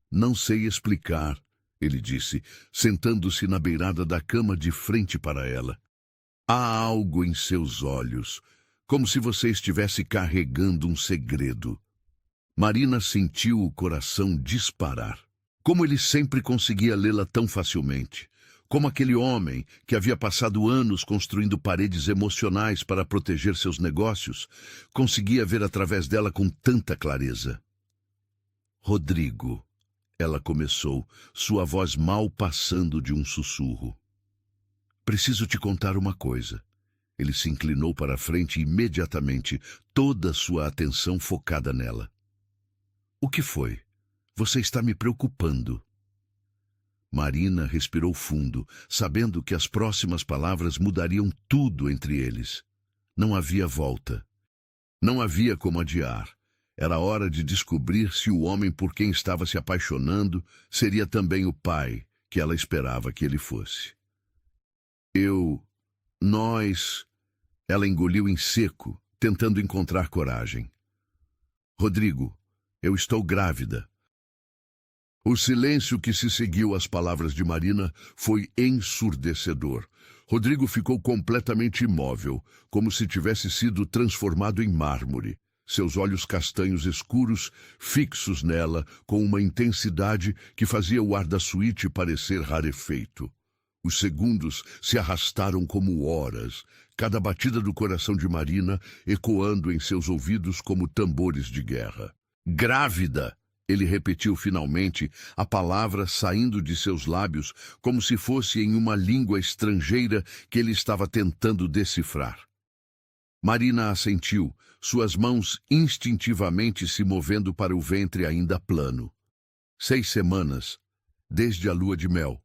Não sei explicar, ele disse, sentando-se na beirada da cama de frente para ela. Há algo em seus olhos, como se você estivesse carregando um segredo. Marina sentiu o coração disparar. Como ele sempre conseguia lê-la tão facilmente. Como aquele homem que havia passado anos construindo paredes emocionais para proteger seus negócios, conseguia ver através dela com tanta clareza. Rodrigo, ela começou, sua voz mal passando de um sussurro. Preciso te contar uma coisa. Ele se inclinou para a frente imediatamente, toda sua atenção focada nela. O que foi? Você está me preocupando. Marina respirou fundo, sabendo que as próximas palavras mudariam tudo entre eles. Não havia volta. Não havia como adiar. Era hora de descobrir se o homem por quem estava se apaixonando seria também o pai que ela esperava que ele fosse. Nós... Ela engoliu em seco, tentando encontrar coragem. Rodrigo, eu estou grávida. O silêncio que se seguiu às palavras de Marina foi ensurdecedor. Rodrigo ficou completamente imóvel, como se tivesse sido transformado em mármore. Seus olhos castanhos escuros, fixos nela, com uma intensidade que fazia o ar da suíte parecer rarefeito. Os segundos se arrastaram como horas, cada batida do coração de Marina ecoando em seus ouvidos como tambores de guerra. Grávida! Ele repetiu finalmente, a palavra saindo de seus lábios como se fosse em uma língua estrangeira que ele estava tentando decifrar. Marina assentiu, suas mãos instintivamente se movendo para o ventre ainda plano. 6 semanas, desde a lua de mel.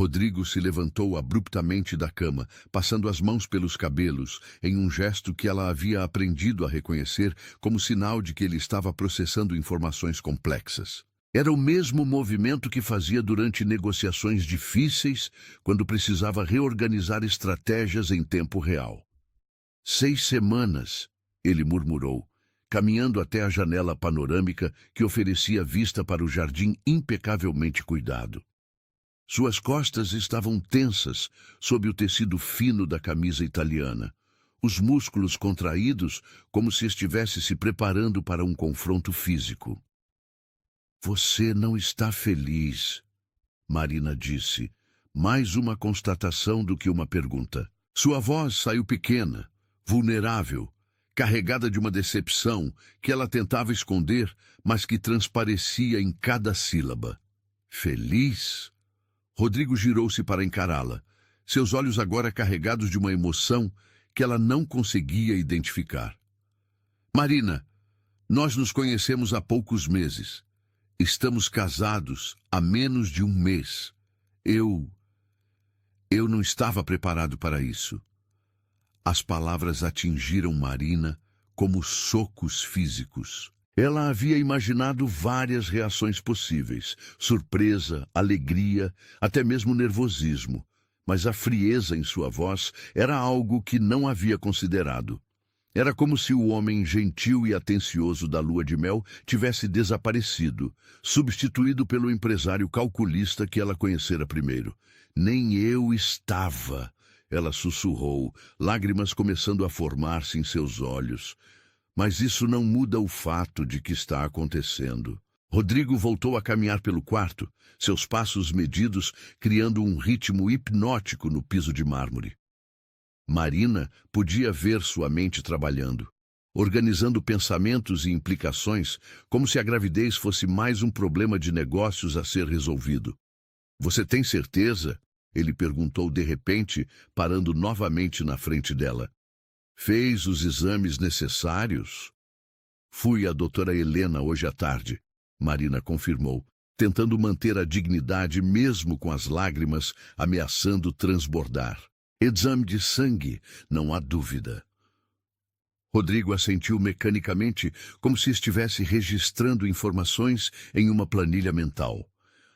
Rodrigo se levantou abruptamente da cama, passando as mãos pelos cabelos, em um gesto que ela havia aprendido a reconhecer como sinal de que ele estava processando informações complexas. Era o mesmo movimento que fazia durante negociações difíceis, quando precisava reorganizar estratégias em tempo real. 6 semanas, ele murmurou, caminhando até a janela panorâmica que oferecia vista para o jardim impecavelmente cuidado. Suas costas estavam tensas sob o tecido fino da camisa italiana, os músculos contraídos como se estivesse se preparando para um confronto físico. Você não está feliz, Marina disse, mais uma constatação do que uma pergunta. Sua voz saiu pequena, vulnerável, carregada de uma decepção que ela tentava esconder, mas que transparecia em cada sílaba. Feliz? Rodrigo girou-se para encará-la, seus olhos agora carregados de uma emoção que ela não conseguia identificar. Marina, nós nos conhecemos há poucos meses. Estamos casados há menos de 1 mês. Eu não estava preparado para isso. As palavras atingiram Marina como socos físicos. Ela havia imaginado várias reações possíveis, surpresa, alegria, até mesmo nervosismo, mas a frieza em sua voz era algo que não havia considerado. Era como se o homem gentil e atencioso da lua de mel tivesse desaparecido, substituído pelo empresário calculista que ela conhecera primeiro. Nem eu estava, ela sussurrou, lágrimas começando a formar-se em seus olhos. Mas isso não muda o fato de que está acontecendo. Rodrigo voltou a caminhar pelo quarto, seus passos medidos criando um ritmo hipnótico no piso de mármore. Marina podia ver sua mente trabalhando, organizando pensamentos e implicações, como se a gravidez fosse mais um problema de negócios a ser resolvido. Você tem certeza? Ele perguntou de repente, parando novamente na frente dela. Fez os exames necessários? Fui à doutora Helena hoje à tarde, Marina confirmou, tentando manter a dignidade mesmo com as lágrimas ameaçando transbordar. Exame de sangue, não há dúvida. Rodrigo assentiu mecanicamente, como se estivesse registrando informações em uma planilha mental.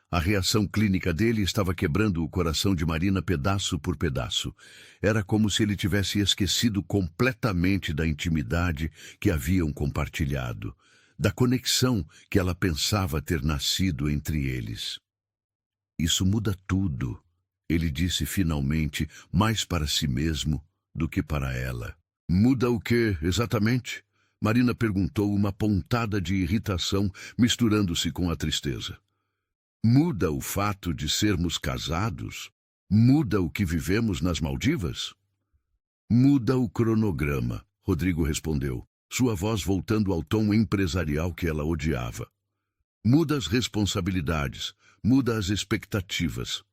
A reação clínica dele estava quebrando o coração de Marina pedaço por pedaço. Era como se ele tivesse esquecido completamente da intimidade que haviam compartilhado, da conexão que ela pensava ter nascido entre eles. Isso muda tudo, ele disse finalmente, mais para si mesmo do que para ela. Muda o quê, exatamente? Marina perguntou, uma pontada de irritação misturando-se com a tristeza. Muda o fato de sermos casados? Muda o que vivemos nas Maldivas? Muda o cronograma, Rodrigo respondeu, sua voz voltando ao tom empresarial que ela odiava. Muda as responsabilidades, muda as expectativas.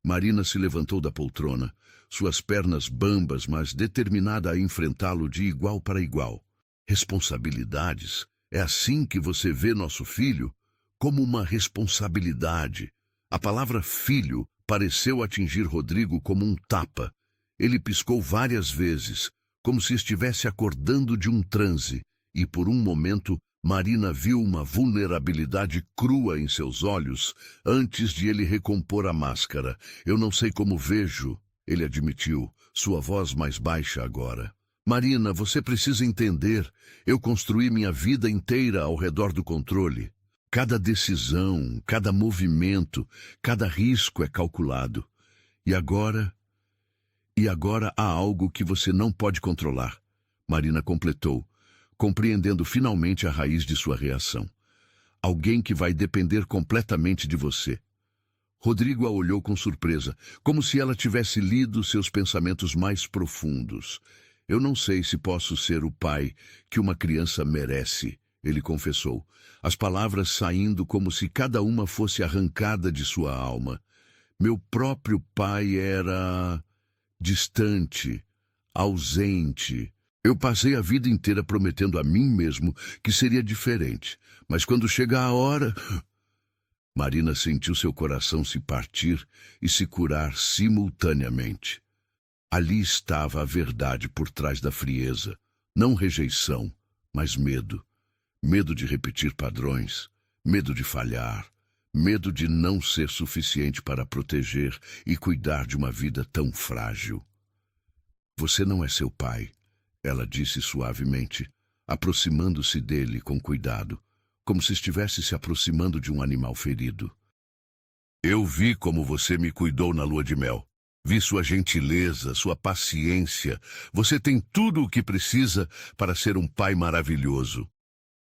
Marina se levantou da poltrona, suas pernas bambas, mas determinada a enfrentá-lo de igual para igual. Responsabilidades? É assim que você vê nosso filho? Como uma responsabilidade. A palavra filho pareceu atingir Rodrigo como um tapa. Ele piscou várias vezes, como se estivesse acordando de um transe, e por um momento Marina viu uma vulnerabilidade crua em seus olhos antes de ele recompor a máscara. Eu não sei como vejo, ele admitiu, sua voz mais baixa agora. Marina, você precisa entender, eu construí minha vida inteira ao redor do controle. Cada decisão, cada movimento, cada risco é calculado. E agora há algo que você não pode controlar, Marina completou, compreendendo finalmente a raiz de sua reação. Alguém que vai depender completamente de você. Rodrigo a olhou com surpresa, como se ela tivesse lido seus pensamentos mais profundos. Eu não sei se posso ser o pai que uma criança merece, ele confessou, as palavras saindo como se cada uma fosse arrancada de sua alma. Meu próprio pai era distante, ausente. Eu passei a vida inteira prometendo a mim mesmo que seria diferente, mas quando chega a hora... Marina sentiu seu coração se partir e se curar simultaneamente. Ali estava a verdade por trás da frieza. Não rejeição, mas medo. Medo de repetir padrões, medo de falhar, medo de não ser suficiente para proteger e cuidar de uma vida tão frágil. Você não é seu pai, ela disse suavemente, aproximando-se dele com cuidado, como se estivesse se aproximando de um animal ferido. Eu vi como você me cuidou na lua de mel. Vi sua gentileza, sua paciência. Você tem tudo o que precisa para ser um pai maravilhoso.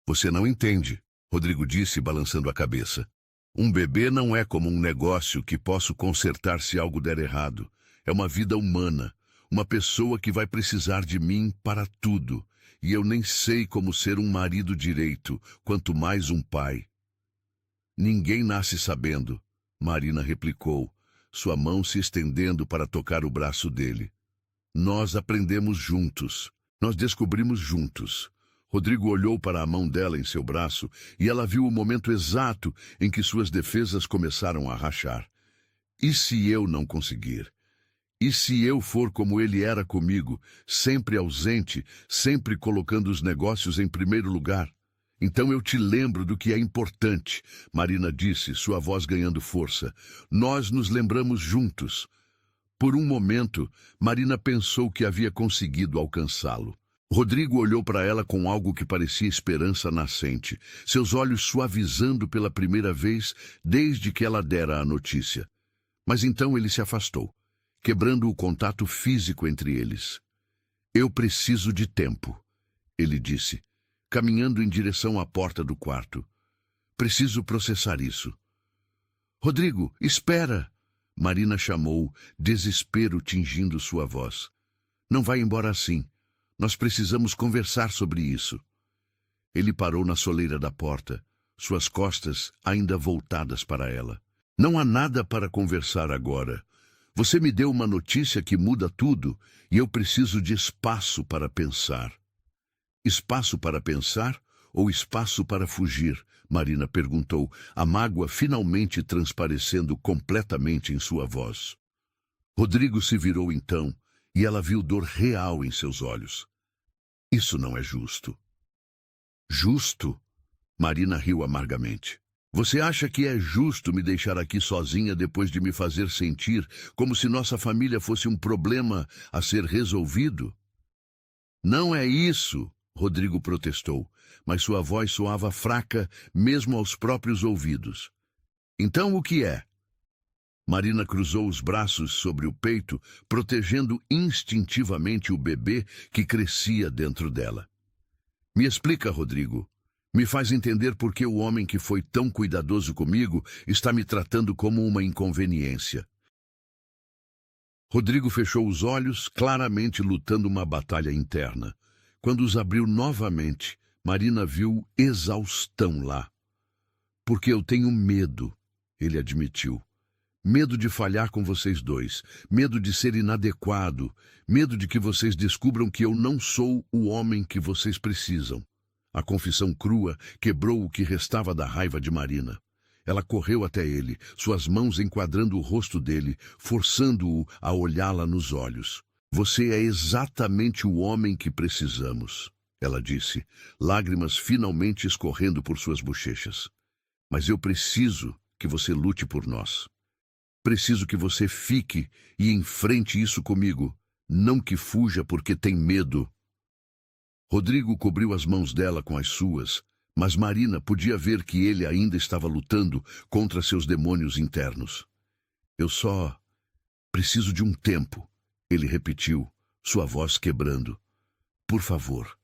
Você não entende, Rodrigo disse, balançando a cabeça. Um bebê não é como um negócio que posso consertar se algo der errado. É uma vida humana, uma pessoa que vai precisar de mim para tudo. E eu nem sei como ser um marido direito, quanto mais um pai. Ninguém nasce sabendo, Marina replicou, sua mão se estendendo para tocar o braço dele. Nós aprendemos juntos, nós descobrimos juntos. Rodrigo olhou para a mão dela em seu braço e ela viu o momento exato em que suas defesas começaram a rachar. E se eu não conseguir? E se eu for como ele era comigo, sempre ausente, sempre colocando os negócios em primeiro lugar? Então eu te lembro do que é importante, Marina disse, sua voz ganhando força. Nós nos lembramos juntos. Por um momento, Marina pensou que havia conseguido alcançá-lo. Rodrigo olhou para ela com algo que parecia esperança nascente, seus olhos suavizando pela primeira vez desde que ela dera a notícia. Mas então ele se afastou, quebrando o contato físico entre eles. Eu preciso de tempo, ele disse, caminhando em direção à porta do quarto. Preciso processar isso. Rodrigo, espera! Marina chamou, desespero tingindo sua voz. Não vai embora assim. Nós precisamos conversar sobre isso. Ele parou na soleira da porta, suas costas ainda voltadas para ela. Não há nada para conversar agora. Você me deu uma notícia que muda tudo e eu preciso de espaço para pensar. Espaço para pensar ou espaço para fugir? Marina perguntou, a mágoa finalmente transparecendo completamente em sua voz. Rodrigo se virou então e ela viu dor real em seus olhos. Isso não é justo. Justo? Marina riu amargamente. Você acha que é justo me deixar aqui sozinha depois de me fazer sentir como se nossa família fosse um problema a ser resolvido? Não é isso, Rodrigo protestou, mas sua voz soava fraca mesmo aos próprios ouvidos. Então o que é? Marina cruzou os braços sobre o peito, protegendo instintivamente o bebê que crescia dentro dela. Me explica, Rodrigo. Me faz entender por que o homem que foi tão cuidadoso comigo está me tratando como uma inconveniência. Rodrigo fechou os olhos, claramente lutando uma batalha interna. Quando os abriu novamente, Marina viu exaustão lá. Porque eu tenho medo, ele admitiu. Medo de falhar com vocês dois, medo de ser inadequado, medo de que vocês descubram que eu não sou o homem que vocês precisam. A confissão crua quebrou o que restava da raiva de Marina. Ela correu até ele, suas mãos enquadrando o rosto dele, forçando-o a olhá-la nos olhos. Você é exatamente o homem que precisamos, ela disse, lágrimas finalmente escorrendo por suas bochechas. Mas eu preciso que você lute por nós. Preciso que você fique e enfrente isso comigo, não que fuja porque tem medo. Rodrigo cobriu as mãos dela com as suas, mas Marina podia ver que ele ainda estava lutando contra seus demônios internos. Eu só preciso de um tempo, ele repetiu, sua voz quebrando. Por favor,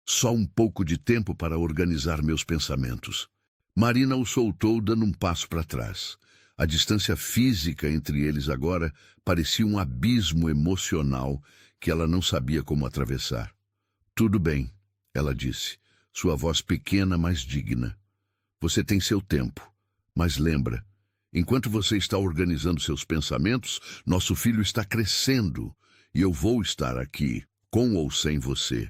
só um pouco de tempo para organizar meus pensamentos. Marina o soltou, dando um passo para trás. A distância física entre eles agora parecia um abismo emocional que ela não sabia como atravessar. Tudo bem, ela disse, sua voz pequena, mas digna. Você tem seu tempo, mas lembra, enquanto você está organizando seus pensamentos, nosso filho está crescendo e eu vou estar aqui, com ou sem você.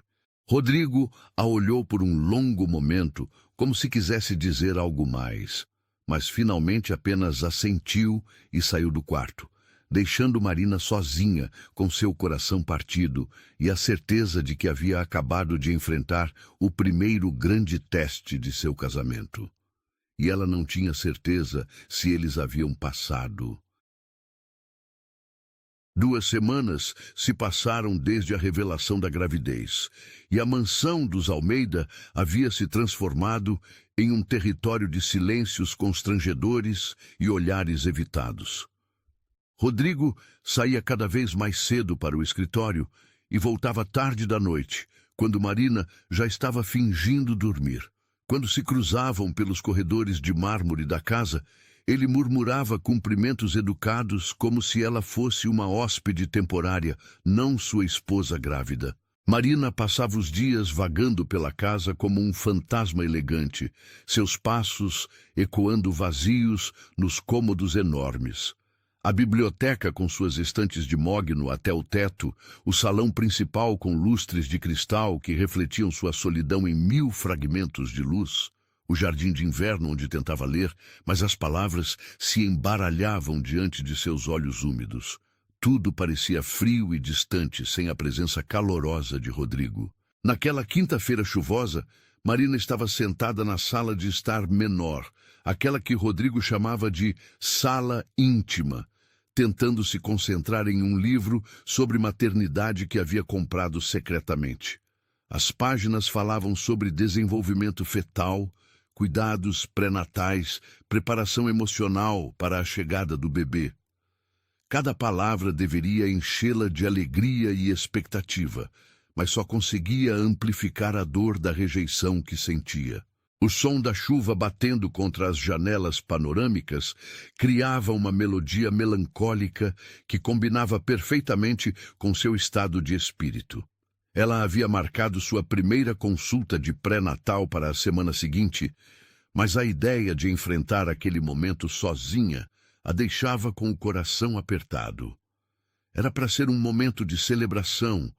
Rodrigo a olhou por um longo momento, como se quisesse dizer algo mais, mas finalmente apenas assentiu e saiu do quarto, deixando Marina sozinha, com seu coração partido e a certeza de que havia acabado de enfrentar o primeiro grande teste de seu casamento. E ela não tinha certeza se eles haviam passado. 2 semanas se passaram desde a revelação da gravidez, e a mansão dos Almeida havia se transformado em um território de silêncios constrangedores e olhares evitados. Rodrigo saía cada vez mais cedo para o escritório e voltava tarde da noite, quando Marina já estava fingindo dormir. Quando se cruzavam pelos corredores de mármore da casa, ele murmurava cumprimentos educados como se ela fosse uma hóspede temporária, não sua esposa grávida. Marina passava os dias vagando pela casa como um fantasma elegante, seus passos ecoando vazios nos cômodos enormes. A biblioteca com suas estantes de mogno até o teto, o salão principal com lustres de cristal que refletiam sua solidão em 1000 fragmentos de luz, o jardim de inverno onde tentava ler, mas as palavras se embaralhavam diante de seus olhos úmidos. Tudo parecia frio e distante, sem a presença calorosa de Rodrigo. Naquela quinta-feira chuvosa, Marina estava sentada na sala de estar menor, aquela que Rodrigo chamava de sala íntima, tentando se concentrar em um livro sobre maternidade que havia comprado secretamente. As páginas falavam sobre desenvolvimento fetal, cuidados pré-natais, preparação emocional para a chegada do bebê. Cada palavra deveria enchê-la de alegria e expectativa, mas só conseguia amplificar a dor da rejeição que sentia. O som da chuva batendo contra as janelas panorâmicas criava uma melodia melancólica que combinava perfeitamente com seu estado de espírito. Ela havia marcado sua primeira consulta de pré-natal para a semana seguinte, mas a ideia de enfrentar aquele momento sozinha a deixava com o coração apertado. Era para ser um momento de celebração,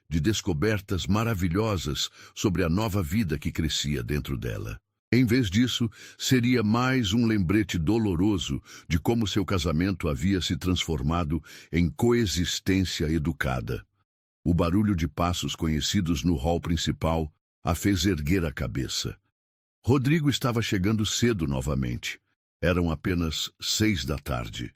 de descobertas maravilhosas sobre a nova vida que crescia dentro dela. Em vez disso, seria mais um lembrete doloroso de como seu casamento havia se transformado em coexistência educada. O barulho de passos conhecidos no hall principal a fez erguer a cabeça. Rodrigo estava chegando cedo novamente. Eram apenas 6 da tarde.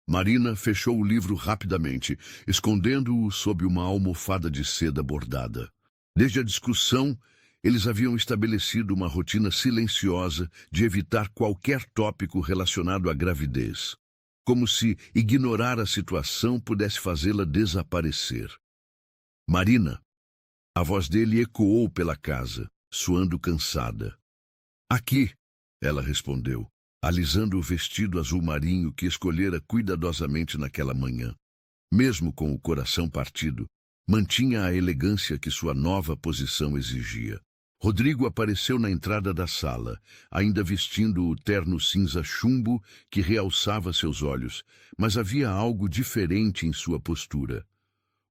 Marina fechou o livro rapidamente, escondendo-o sob uma almofada de seda bordada. Desde a discussão, eles haviam estabelecido uma rotina silenciosa de evitar qualquer tópico relacionado à gravidez, como se ignorar a situação pudesse fazê-la desaparecer. Marina, a voz dele ecoou pela casa, soando cansada. Aqui, ela respondeu, alisando o vestido azul marinho que escolhera cuidadosamente naquela manhã. Mesmo com o coração partido, mantinha a elegância que sua nova posição exigia. Rodrigo apareceu na entrada da sala, ainda vestindo o terno cinza chumbo que realçava seus olhos, mas havia algo diferente em sua postura.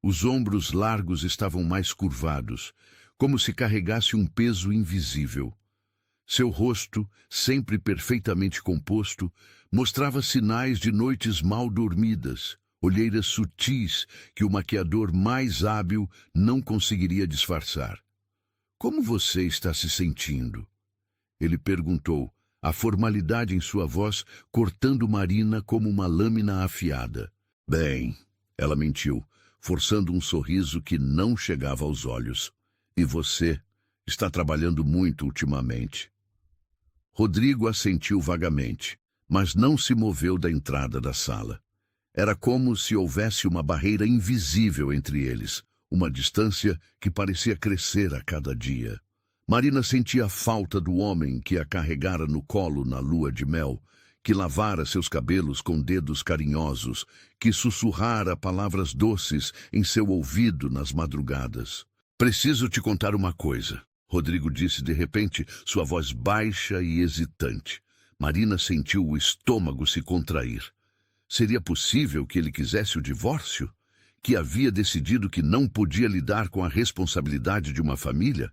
Os ombros largos estavam mais curvados, como se carregasse um peso invisível. Seu rosto, sempre perfeitamente composto, mostrava sinais de noites mal dormidas, olheiras sutis que o maquiador mais hábil não conseguiria disfarçar. Como você está se sentindo? Ele perguntou, a formalidade em sua voz cortando Marina como uma lâmina afiada. Bem, ela mentiu, forçando um sorriso que não chegava aos olhos. E você está trabalhando muito ultimamente. Rodrigo assentiu vagamente, mas não se moveu da entrada da sala. Era como se houvesse uma barreira invisível entre eles, uma distância que parecia crescer a cada dia. Marina sentia a falta do homem que a carregara no colo na lua de mel, que lavara seus cabelos com dedos carinhosos, que sussurrara palavras doces em seu ouvido nas madrugadas. Preciso te contar uma coisa, Rodrigo disse de repente, sua voz baixa e hesitante. Marina sentiu o estômago se contrair. Seria possível que ele quisesse o divórcio? Que havia decidido que não podia lidar com a responsabilidade de uma família?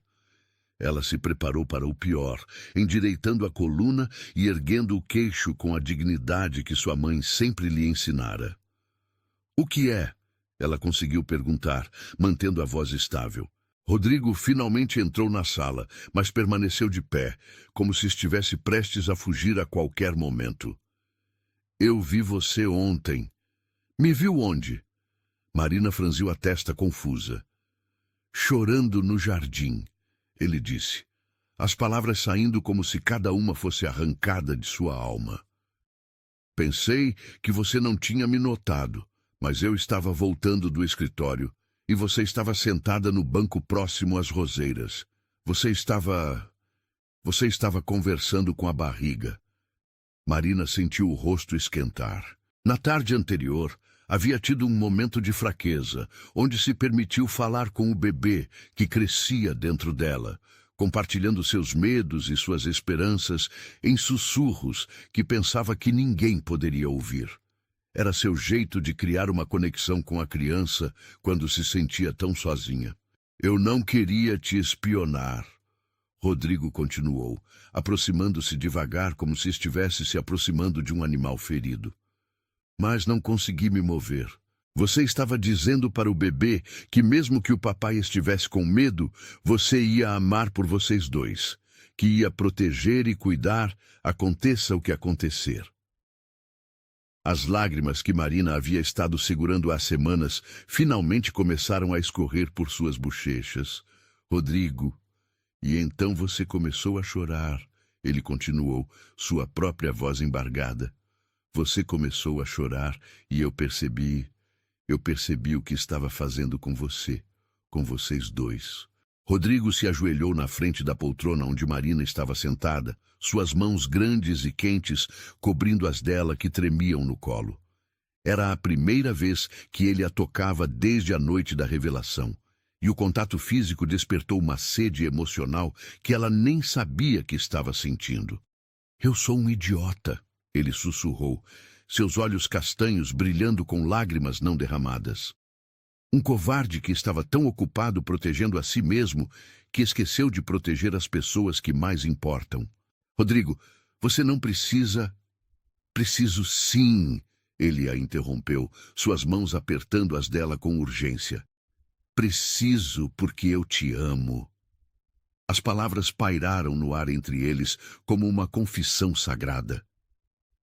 Ela se preparou para o pior, endireitando a coluna e erguendo o queixo com a dignidade que sua mãe sempre lhe ensinara. O que é? Ela conseguiu perguntar, mantendo a voz estável. Rodrigo finalmente entrou na sala, mas permaneceu de pé, como se estivesse prestes a fugir a qualquer momento. Eu vi você ontem. Me viu onde? Marina franziu a testa confusa. Chorando no jardim, ele disse, as palavras saindo como se cada uma fosse arrancada de sua alma. Pensei que você não tinha me notado, mas eu estava voltando do escritório e você estava sentada no banco próximo às roseiras. Você estava conversando com a barriga. Marina sentiu o rosto esquentar. Na tarde anterior, havia tido um momento de fraqueza, onde se permitiu falar com o bebê que crescia dentro dela, compartilhando seus medos e suas esperanças em sussurros que pensava que ninguém poderia ouvir. Era seu jeito de criar uma conexão com a criança quando se sentia tão sozinha. Eu não queria te espionar, Rodrigo continuou, aproximando-se devagar como se estivesse se aproximando de um animal ferido. Mas não consegui me mover. Você estava dizendo para o bebê que mesmo que o papai estivesse com medo, você ia amar por vocês dois, que ia proteger e cuidar, aconteça o que acontecer. As lágrimas que Marina havia estado segurando há semanas finalmente começaram a escorrer por suas bochechas. Rodrigo, e então você começou a chorar, ele continuou, sua própria voz embargada. Você começou a chorar e eu percebi o que estava fazendo com você, com vocês dois. Rodrigo se ajoelhou na frente da poltrona onde Marina estava sentada, suas mãos grandes e quentes cobrindo as dela que tremiam no colo. Era a primeira vez que ele a tocava desde a noite da revelação, e o contato físico despertou uma sede emocional que ela nem sabia que estava sentindo. Eu sou um idiota, ele sussurrou, seus olhos castanhos brilhando com lágrimas não derramadas. Um covarde que estava tão ocupado protegendo a si mesmo que esqueceu de proteger as pessoas que mais importam. Rodrigo, você não precisa... Preciso sim, ele a interrompeu, suas mãos apertando as dela com urgência. Preciso porque eu te amo. As palavras pairaram no ar entre eles como uma confissão sagrada.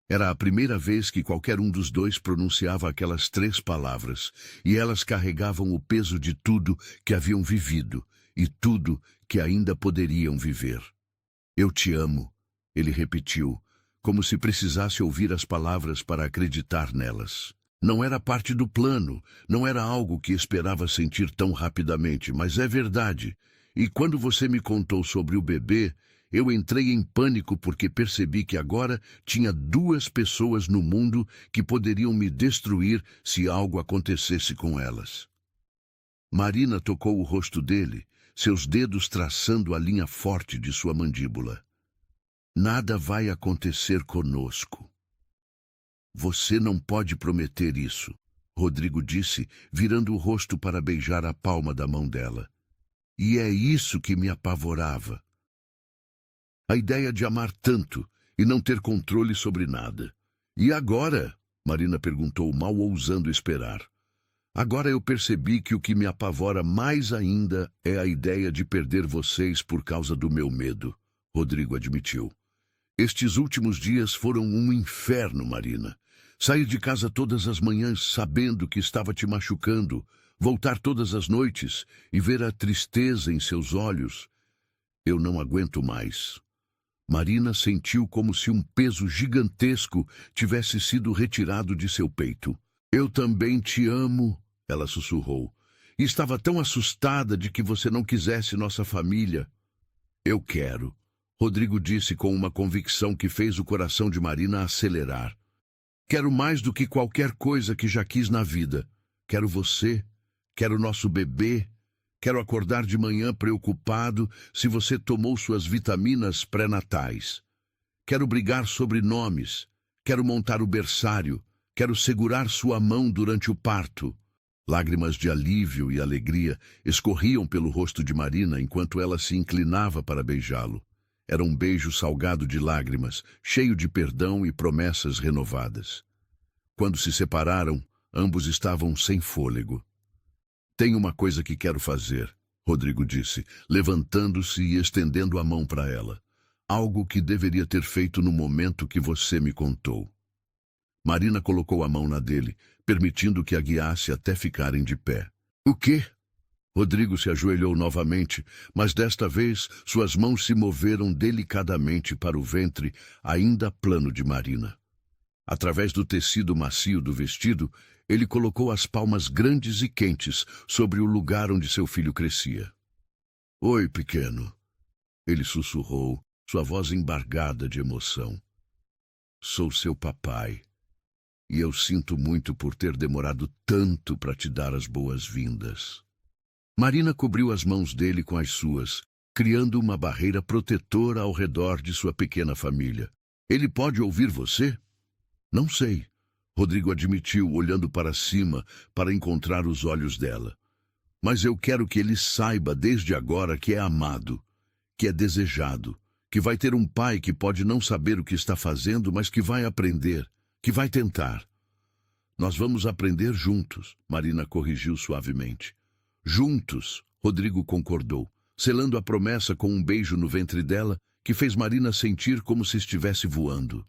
Era a primeira vez que qualquer um dos dois pronunciava aquelas 3 palavras, e elas carregavam o peso de tudo que haviam vivido e tudo que ainda poderiam viver. Eu te amo, ele repetiu, como se precisasse ouvir as palavras para acreditar nelas. Não era parte do plano, não era algo que esperava sentir tão rapidamente, mas é verdade. E quando você me contou sobre o bebê, eu entrei em pânico porque percebi que agora tinha 2 pessoas no mundo que poderiam me destruir se algo acontecesse com elas. Marina tocou o rosto dele, seus dedos traçando a linha forte de sua mandíbula. Nada vai acontecer conosco. Você não pode prometer isso, Rodrigo disse, virando o rosto para beijar a palma da mão dela. E é isso que me apavorava. A ideia de amar tanto e não ter controle sobre nada. E agora? Marina perguntou, mal ousando esperar. Agora eu percebi que o que me apavora mais ainda é a ideia de perder vocês por causa do meu medo, Rodrigo admitiu. Estes últimos dias foram um inferno, Marina. Sair de casa todas as manhãs sabendo que estava te machucando, voltar todas as noites e ver a tristeza em seus olhos. Eu não aguento mais. Marina sentiu como se um peso gigantesco tivesse sido retirado de seu peito. Eu também te amo, ela sussurrou. E estava tão assustada de que você não quisesse nossa família. Eu quero. Rodrigo disse com uma convicção que fez o coração de Marina acelerar. Quero mais do que qualquer coisa que já quis na vida. Quero você, quero nosso bebê, quero acordar de manhã preocupado se você tomou suas vitaminas pré-natais. Quero brigar sobre nomes, quero montar o berçário, quero segurar sua mão durante o parto. Lágrimas de alívio e alegria escorriam pelo rosto de Marina enquanto ela se inclinava para beijá-lo. Era um beijo salgado de lágrimas, cheio de perdão e promessas renovadas. Quando se separaram, ambos estavam sem fôlego. Tenho uma coisa que quero fazer, Rodrigo disse, levantando-se e estendendo a mão para ela. Algo que deveria ter feito no momento que você me contou. Marina colocou a mão na dele, permitindo que a guiasse até ficarem de pé. O quê? Rodrigo se ajoelhou novamente, mas desta vez suas mãos se moveram delicadamente para o ventre, ainda plano de Marina. Através do tecido macio do vestido, ele colocou as palmas grandes e quentes sobre o lugar onde seu filho crescia. Oi, pequeno. Ele sussurrou, sua voz embargada de emoção. Sou seu papai, e eu sinto muito por ter demorado tanto para te dar as boas-vindas. Marina cobriu as mãos dele com as suas, criando uma barreira protetora ao redor de sua pequena família. Ele pode ouvir você? Não sei, Rodrigo admitiu, olhando para cima para encontrar os olhos dela. Mas eu quero que ele saiba desde agora que é amado, que é desejado, que vai ter um pai que pode não saber o que está fazendo, mas que vai aprender, que vai tentar. Nós vamos aprender juntos, Marina corrigiu suavemente. Juntos, Rodrigo concordou, selando a promessa com um beijo no ventre dela, que fez Marina sentir como se estivesse voando.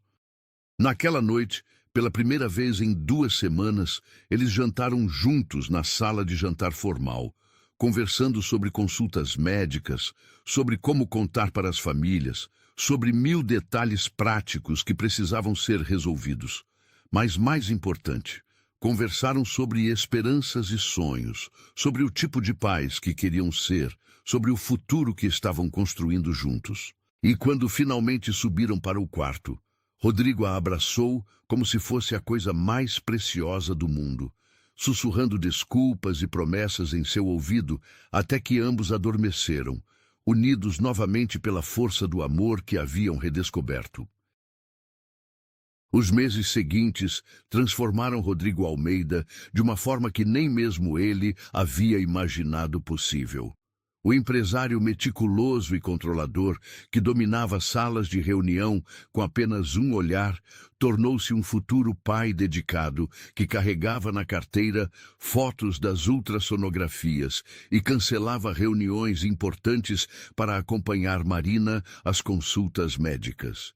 Naquela noite, pela primeira vez em 2 semanas, eles jantaram juntos na sala de jantar formal, conversando sobre consultas médicas, sobre como contar para as famílias, sobre 1000 detalhes práticos que precisavam ser resolvidos. Mas mais importante, conversaram sobre esperanças e sonhos, sobre o tipo de pais que queriam ser, sobre o futuro que estavam construindo juntos. E quando finalmente subiram para o quarto, Rodrigo a abraçou como se fosse a coisa mais preciosa do mundo, sussurrando desculpas e promessas em seu ouvido até que ambos adormeceram, unidos novamente pela força do amor que haviam redescoberto. Os meses seguintes transformaram Rodrigo Almeida de uma forma que nem mesmo ele havia imaginado possível. O empresário meticuloso e controlador, que dominava salas de reunião com apenas um olhar, tornou-se um futuro pai dedicado que carregava na carteira fotos das ultrassonografias e cancelava reuniões importantes para acompanhar Marina às consultas médicas.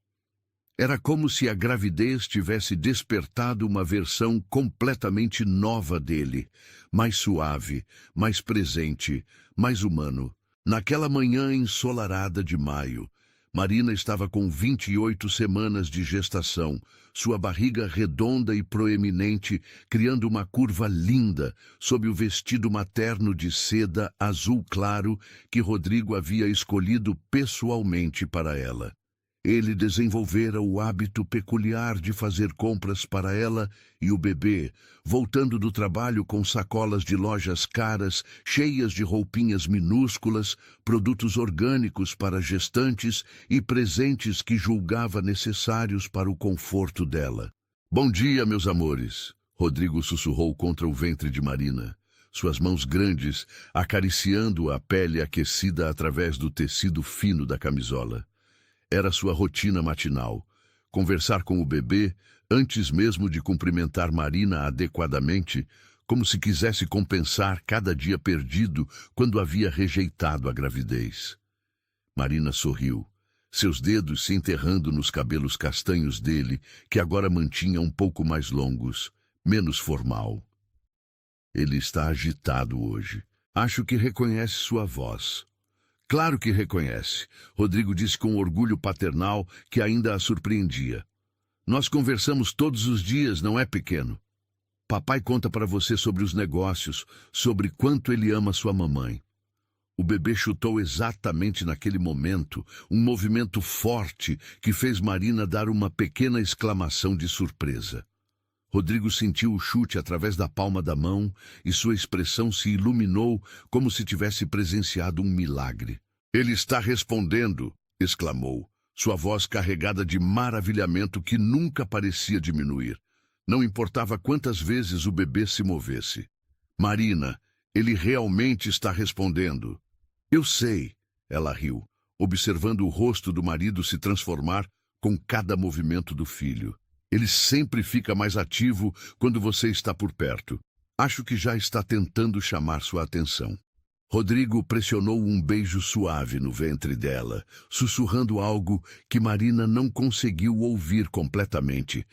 Era como se a gravidez tivesse despertado uma versão completamente nova dele, mais suave, mais presente, mais humano. Naquela manhã ensolarada de maio, Marina estava com 28 semanas de gestação, sua barriga redonda e proeminente, criando uma curva linda sob o vestido materno de seda azul claro que Rodrigo havia escolhido pessoalmente para ela. Ele desenvolvera o hábito peculiar de fazer compras para ela e o bebê, voltando do trabalho com sacolas de lojas caras, cheias de roupinhas minúsculas, produtos orgânicos para gestantes e presentes que julgava necessários para o conforto dela. Bom dia, meus amores, Rodrigo sussurrou contra o ventre de Marina, suas mãos grandes acariciando a pele aquecida através do tecido fino da camisola. Era sua rotina matinal, conversar com o bebê antes mesmo de cumprimentar Marina adequadamente, como se quisesse compensar cada dia perdido quando havia rejeitado a gravidez. Marina sorriu, seus dedos se enterrando nos cabelos castanhos dele, que agora mantinha um pouco mais longos, menos formal. Ele está agitado hoje. Acho que reconhece sua voz. Claro que reconhece, Rodrigo disse com orgulho paternal que ainda a surpreendia. Nós conversamos todos os dias, não é, pequeno? Papai conta para você sobre os negócios, sobre quanto ele ama sua mamãe. O bebê chutou exatamente naquele momento, um movimento forte que fez Marina dar uma pequena exclamação de surpresa. Rodrigo sentiu o chute através da palma da mão e sua expressão se iluminou como se tivesse presenciado um milagre. "Ele está respondendo!" exclamou, sua voz carregada de maravilhamento que nunca parecia diminuir. Não importava quantas vezes o bebê se movesse. "Marina, ele realmente está respondendo." "Eu sei," ela riu, observando o rosto do marido se transformar com cada movimento do filho. "Ele sempre fica mais ativo quando você está por perto. Acho que já está tentando chamar sua atenção." Rodrigo pressionou um beijo suave no ventre dela, sussurrando algo que Marina não conseguiu ouvir completamente,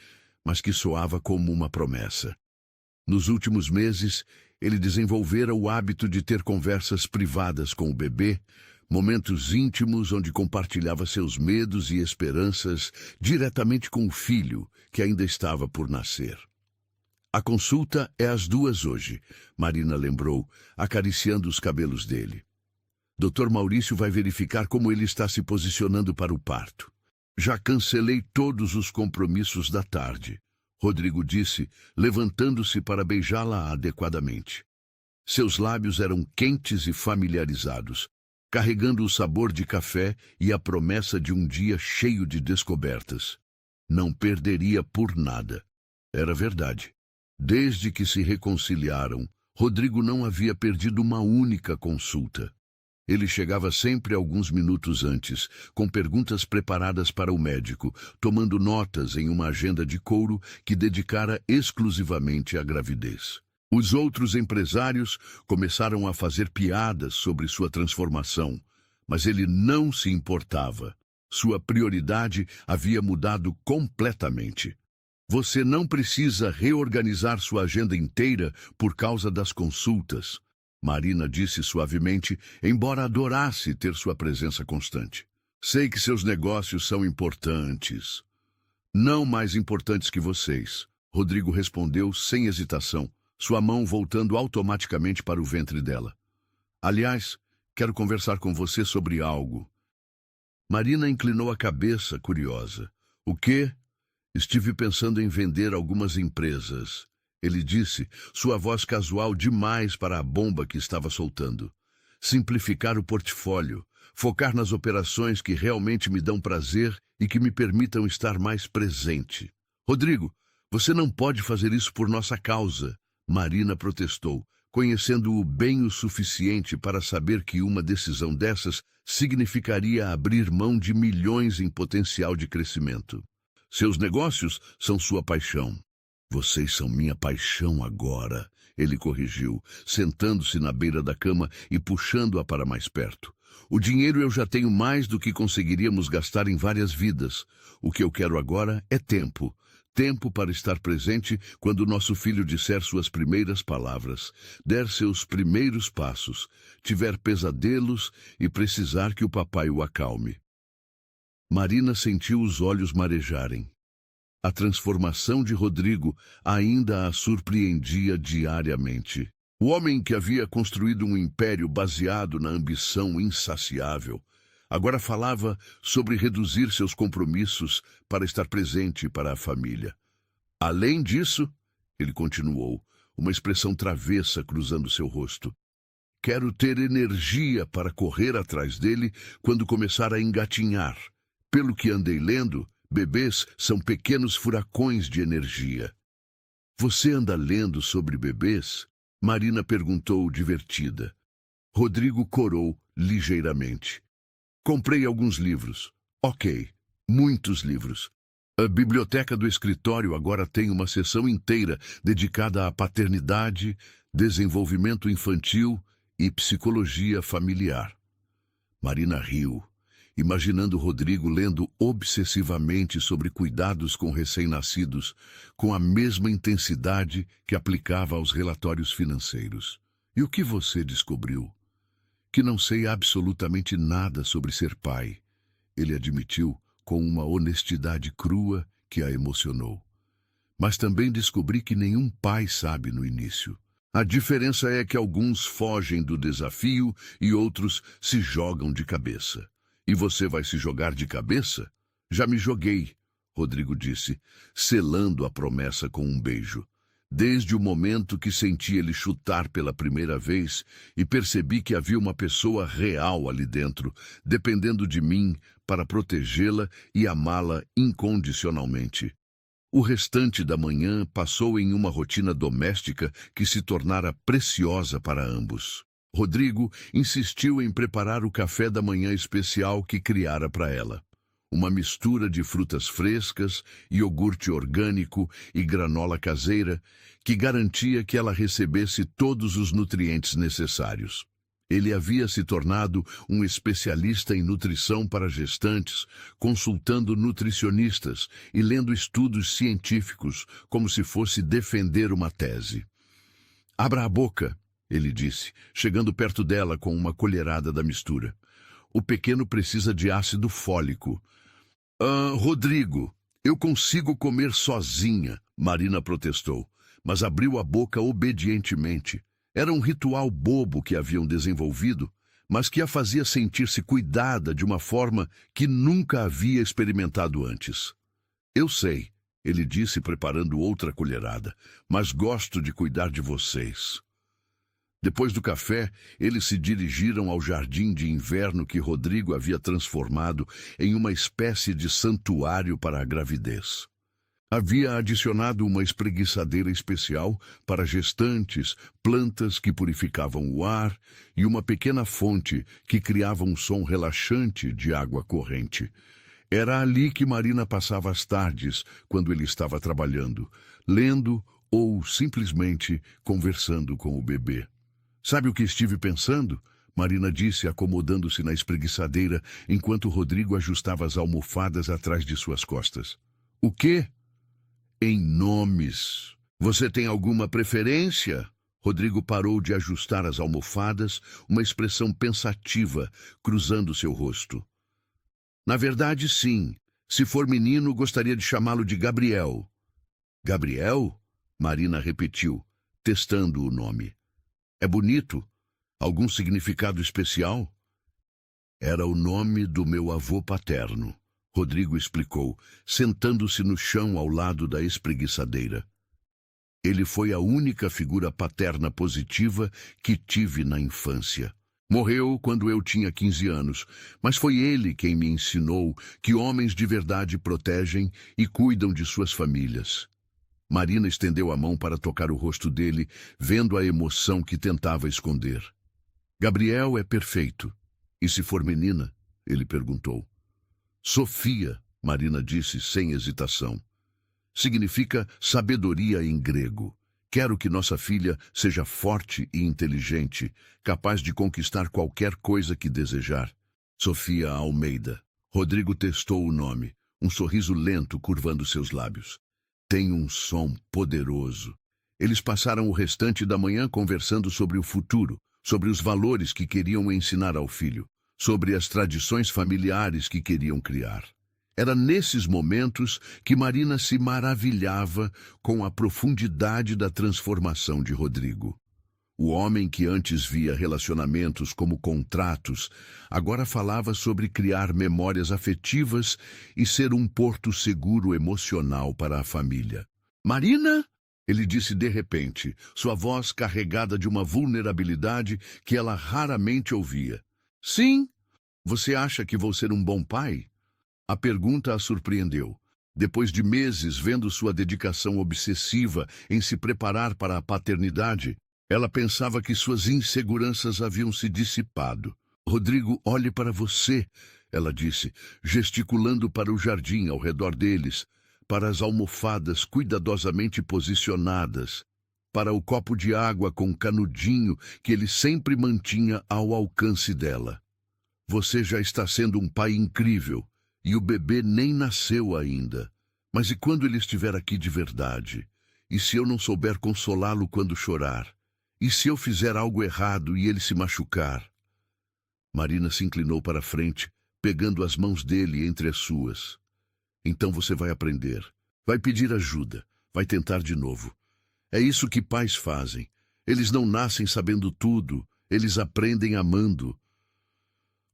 mas que soava como uma promessa. Nos últimos meses, ele desenvolvera o hábito de ter conversas privadas com o bebê, momentos íntimos onde compartilhava seus medos e esperanças diretamente com o filho, que ainda estava por nascer. "A consulta é às 2 hoje", Marina lembrou, acariciando os cabelos dele. "Dr. Maurício vai verificar como ele está se posicionando para o parto." "Já cancelei todos os compromissos da tarde", Rodrigo disse, levantando-se para beijá-la adequadamente. Seus lábios eram quentes e familiarizados, carregando o sabor de café e a promessa de um dia cheio de descobertas. Não perderia por nada. Era verdade. Desde que se reconciliaram, Rodrigo não havia perdido uma única consulta. Ele chegava sempre alguns minutos antes, com perguntas preparadas para o médico, tomando notas em uma agenda de couro que dedicara exclusivamente à gravidez. Os outros empresários começaram a fazer piadas sobre sua transformação, mas ele não se importava. Sua prioridade havia mudado completamente. "Você não precisa reorganizar sua agenda inteira por causa das consultas", Marina disse suavemente, embora adorasse ter sua presença constante. "Sei que seus negócios são importantes." "Não mais importantes que vocês", Rodrigo respondeu sem hesitação, sua mão voltando automaticamente para o ventre dela. "Aliás, quero conversar com você sobre algo." Marina inclinou a cabeça, curiosa. "O quê?" "Estive pensando em vender algumas empresas", ele disse, sua voz casual demais para a bomba que estava soltando. "Simplificar o portfólio, focar nas operações que realmente me dão prazer e que me permitam estar mais presente." "Rodrigo, você não pode fazer isso por nossa causa", Marina protestou, conhecendo-o bem o suficiente para saber que uma decisão dessas significaria abrir mão de milhões em potencial de crescimento. "Seus negócios são sua paixão." "Vocês são minha paixão agora", ele corrigiu, sentando-se na beira da cama e puxando-a para mais perto. "O dinheiro eu já tenho mais do que conseguiríamos gastar em várias vidas. O que eu quero agora é tempo. Tempo para estar presente quando nosso filho disser suas primeiras palavras, der seus primeiros passos, tiver pesadelos e precisar que o papai o acalme." Marina sentiu os olhos marejarem. A transformação de Rodrigo ainda a surpreendia diariamente. O homem que havia construído um império baseado na ambição insaciável, agora falava sobre reduzir seus compromissos para estar presente para a família. "Além disso", ele continuou, uma expressão travessa cruzando seu rosto, "quero ter energia para correr atrás dele quando começar a engatinhar. Pelo que andei lendo, bebês são pequenos furacões de energia." "Você anda lendo sobre bebês?" Marina perguntou, divertida. Rodrigo corou ligeiramente. "Comprei alguns livros." "Ok, muitos livros. A biblioteca do escritório agora tem uma seção inteira dedicada à paternidade, desenvolvimento infantil e psicologia familiar." Marina riu, imaginando Rodrigo lendo obsessivamente sobre cuidados com recém-nascidos, com a mesma intensidade que aplicava aos relatórios financeiros. "E o que você descobriu?" "Que não sei absolutamente nada sobre ser pai", ele admitiu com uma honestidade crua que a emocionou. "Mas também descobri que nenhum pai sabe no início. A diferença é que alguns fogem do desafio e outros se jogam de cabeça. E você vai se jogar de cabeça? Já me joguei, Rodrigo disse, selando a promessa com um beijo. Desde o momento que senti ele chutar pela primeira vez e percebi que havia uma pessoa real ali dentro, dependendo de mim para protegê-la e amá-la incondicionalmente. O restante da manhã passou em uma rotina doméstica que se tornara preciosa para ambos. Rodrigo insistiu em preparar o café da manhã especial que criara para ela. Uma mistura de frutas frescas, iogurte orgânico e granola caseira que garantia que ela recebesse todos os nutrientes necessários. Ele havia se tornado um especialista em nutrição para gestantes, consultando nutricionistas e lendo estudos científicos como se fosse defender uma tese. "Abra a boca", ele disse, chegando perto dela com uma colherada da mistura. "O pequeno precisa de ácido fólico." Rodrigo, eu consigo comer sozinha", Marina protestou, mas abriu a boca obedientemente. Era um ritual bobo que haviam desenvolvido, mas que a fazia sentir-se cuidada de uma forma que nunca havia experimentado antes. "Eu sei", ele disse preparando outra colherada, "mas gosto de cuidar de vocês." Depois do café, eles se dirigiram ao jardim de inverno que Rodrigo havia transformado em uma espécie de santuário para a gravidez. Havia adicionado uma espreguiçadeira especial para gestantes, plantas que purificavam o ar e uma pequena fonte que criava um som relaxante de água corrente. Era ali que Marina passava as tardes quando ele estava trabalhando, lendo ou simplesmente conversando com o bebê. "Sabe o que estive pensando?" Marina disse, acomodando-se na espreguiçadeira enquanto Rodrigo ajustava as almofadas atrás de suas costas. "O quê?" "Em nomes. Você tem alguma preferência?" Rodrigo parou de ajustar as almofadas, uma expressão pensativa cruzando seu rosto. "Na verdade, sim. Se for menino, gostaria de chamá-lo de Gabriel." "Gabriel?" Marina repetiu, testando o nome. "É bonito? Algum significado especial?" "Era o nome do meu avô paterno", Rodrigo explicou, sentando-se no chão ao lado da espreguiçadeira. "Ele foi a única figura paterna positiva que tive na infância. Morreu quando eu tinha 15 anos, mas foi ele quem me ensinou que homens de verdade protegem e cuidam de suas famílias." Marina estendeu a mão para tocar o rosto dele, vendo a emoção que tentava esconder. "Gabriel é perfeito. E se for menina?" ele perguntou. "Sofia", Marina disse sem hesitação. "Significa sabedoria em grego. Quero que nossa filha seja forte e inteligente, capaz de conquistar qualquer coisa que desejar." "Sofia Almeida." Rodrigo testou o nome, um sorriso lento curvando seus lábios. "Tem um som poderoso." Eles passaram o restante da manhã conversando sobre o futuro, sobre os valores que queriam ensinar ao filho, sobre as tradições familiares que queriam criar. Era nesses momentos que Marina se maravilhava com a profundidade da transformação de Rodrigo. O homem que antes via relacionamentos como contratos, agora falava sobre criar memórias afetivas e ser um porto seguro emocional para a família. "Marina?" ele disse de repente, sua voz carregada de uma vulnerabilidade que ela raramente ouvia. "Sim? Você acha que vou ser um bom pai?" A pergunta a surpreendeu. Depois de meses vendo sua dedicação obsessiva em se preparar para a paternidade, ela pensava que suas inseguranças haviam se dissipado. "Rodrigo, olhe para você", ela disse, gesticulando para o jardim ao redor deles, para as almofadas cuidadosamente posicionadas, para o copo de água com canudinho que ele sempre mantinha ao alcance dela. "Você já está sendo um pai incrível, e o bebê nem nasceu ainda. Mas e quando ele estiver aqui de verdade? E se eu não souber consolá-lo quando chorar? E se eu fizer algo errado e ele se machucar?" Marina se inclinou para a frente, pegando as mãos dele entre as suas. "Então você vai aprender. Vai pedir ajuda. Vai tentar de novo. É isso que pais fazem. Eles não nascem sabendo tudo, eles aprendem amando.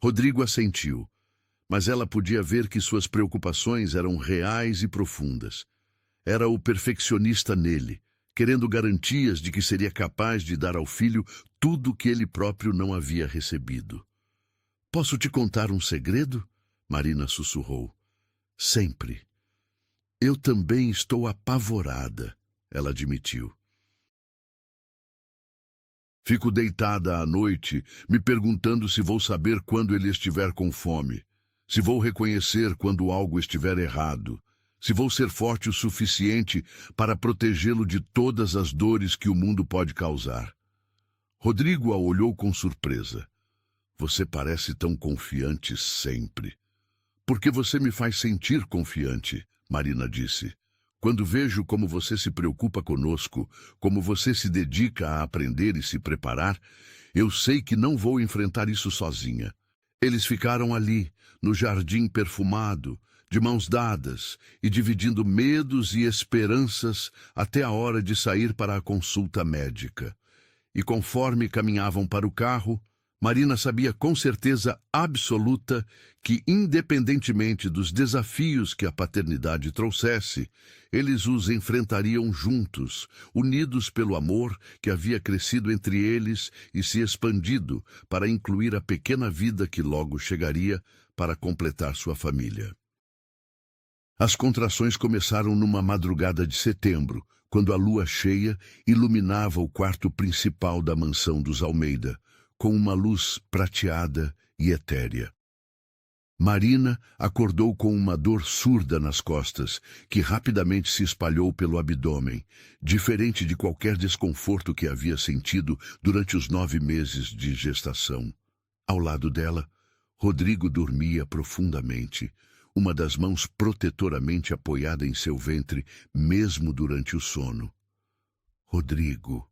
Rodrigo assentiu, mas ela podia ver que suas preocupações eram reais e profundas. Era o perfeccionista nele, querendo garantias de que seria capaz de dar ao filho tudo o que ele próprio não havia recebido. Posso te contar um segredo? Marina sussurrou. Sempre. Eu também estou apavorada, ela admitiu. Fico deitada à noite, me perguntando se vou saber quando ele estiver com fome, se vou reconhecer quando algo estiver errado, se vou ser forte o suficiente para protegê-lo de todas as dores que o mundo pode causar. Rodrigo a olhou com surpresa. Você parece tão confiante sempre. Porque você me faz sentir confiante, Marina disse. Quando vejo como você se preocupa conosco, como você se dedica a aprender e se preparar, eu sei que não vou enfrentar isso sozinha. Eles ficaram ali, no jardim perfumado, de mãos dadas e dividindo medos e esperanças até a hora de sair para a consulta médica. E conforme caminhavam para o carro, Marina sabia com certeza absoluta que, independentemente dos desafios que a paternidade trouxesse, eles os enfrentariam juntos, unidos pelo amor que havia crescido entre eles e se expandido para incluir a pequena vida que logo chegaria para completar sua família. As contrações começaram numa madrugada de setembro, quando a lua cheia iluminava o quarto principal da mansão dos Almeida, com uma luz prateada e etérea. Marina acordou com uma dor surda nas costas, que rapidamente se espalhou pelo abdômen, diferente de qualquer desconforto que havia sentido durante os 9 meses de gestação. Ao lado dela, Rodrigo dormia profundamente, uma das mãos protetoramente apoiada em seu ventre, mesmo durante o sono. Rodrigo,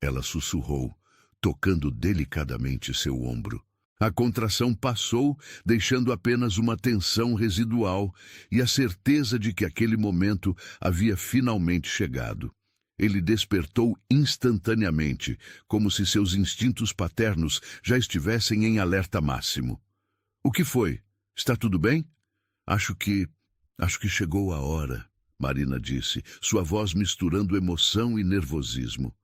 ela sussurrou, tocando delicadamente seu ombro. A contração passou, deixando apenas uma tensão residual e a certeza de que aquele momento havia finalmente chegado. Ele despertou instantaneamente, como se seus instintos paternos já estivessem em alerta máximo. O que foi? Está tudo bem? Acho que chegou a hora, Marina disse, sua voz misturando emoção e nervosismo.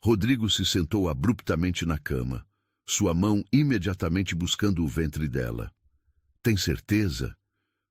Rodrigo se sentou abruptamente na cama, sua mão imediatamente buscando o ventre dela. Tem certeza?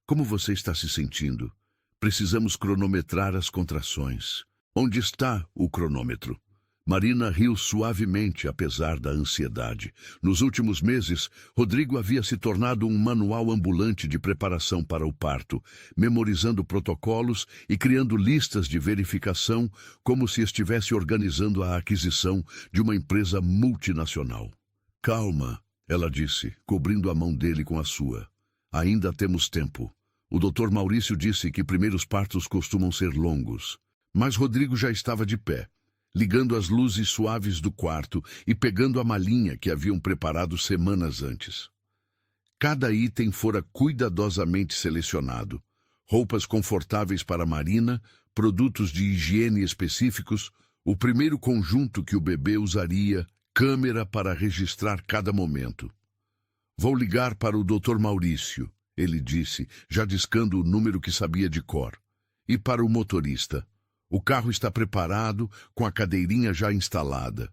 Como você está se sentindo? Precisamos cronometrar as contrações. Onde está o cronômetro? Marina riu suavemente, apesar da ansiedade. Nos últimos meses, Rodrigo havia se tornado um manual ambulante de preparação para o parto, memorizando protocolos e criando listas de verificação como se estivesse organizando a aquisição de uma empresa multinacional. Calma, ela disse, cobrindo a mão dele com a sua. Ainda temos tempo. O Dr. Maurício disse que primeiros partos costumam ser longos. Mas Rodrigo já estava de pé, ligando as luzes suaves do quarto e pegando a malinha que haviam preparado semanas antes. Cada item fora cuidadosamente selecionado. Roupas confortáveis para Marina, produtos de higiene específicos, o primeiro conjunto que o bebê usaria, câmera para registrar cada momento. Vou ligar para o Dr. Maurício, ele disse, já discando o número que sabia de cor. E para o motorista. O carro está preparado, com a cadeirinha já instalada.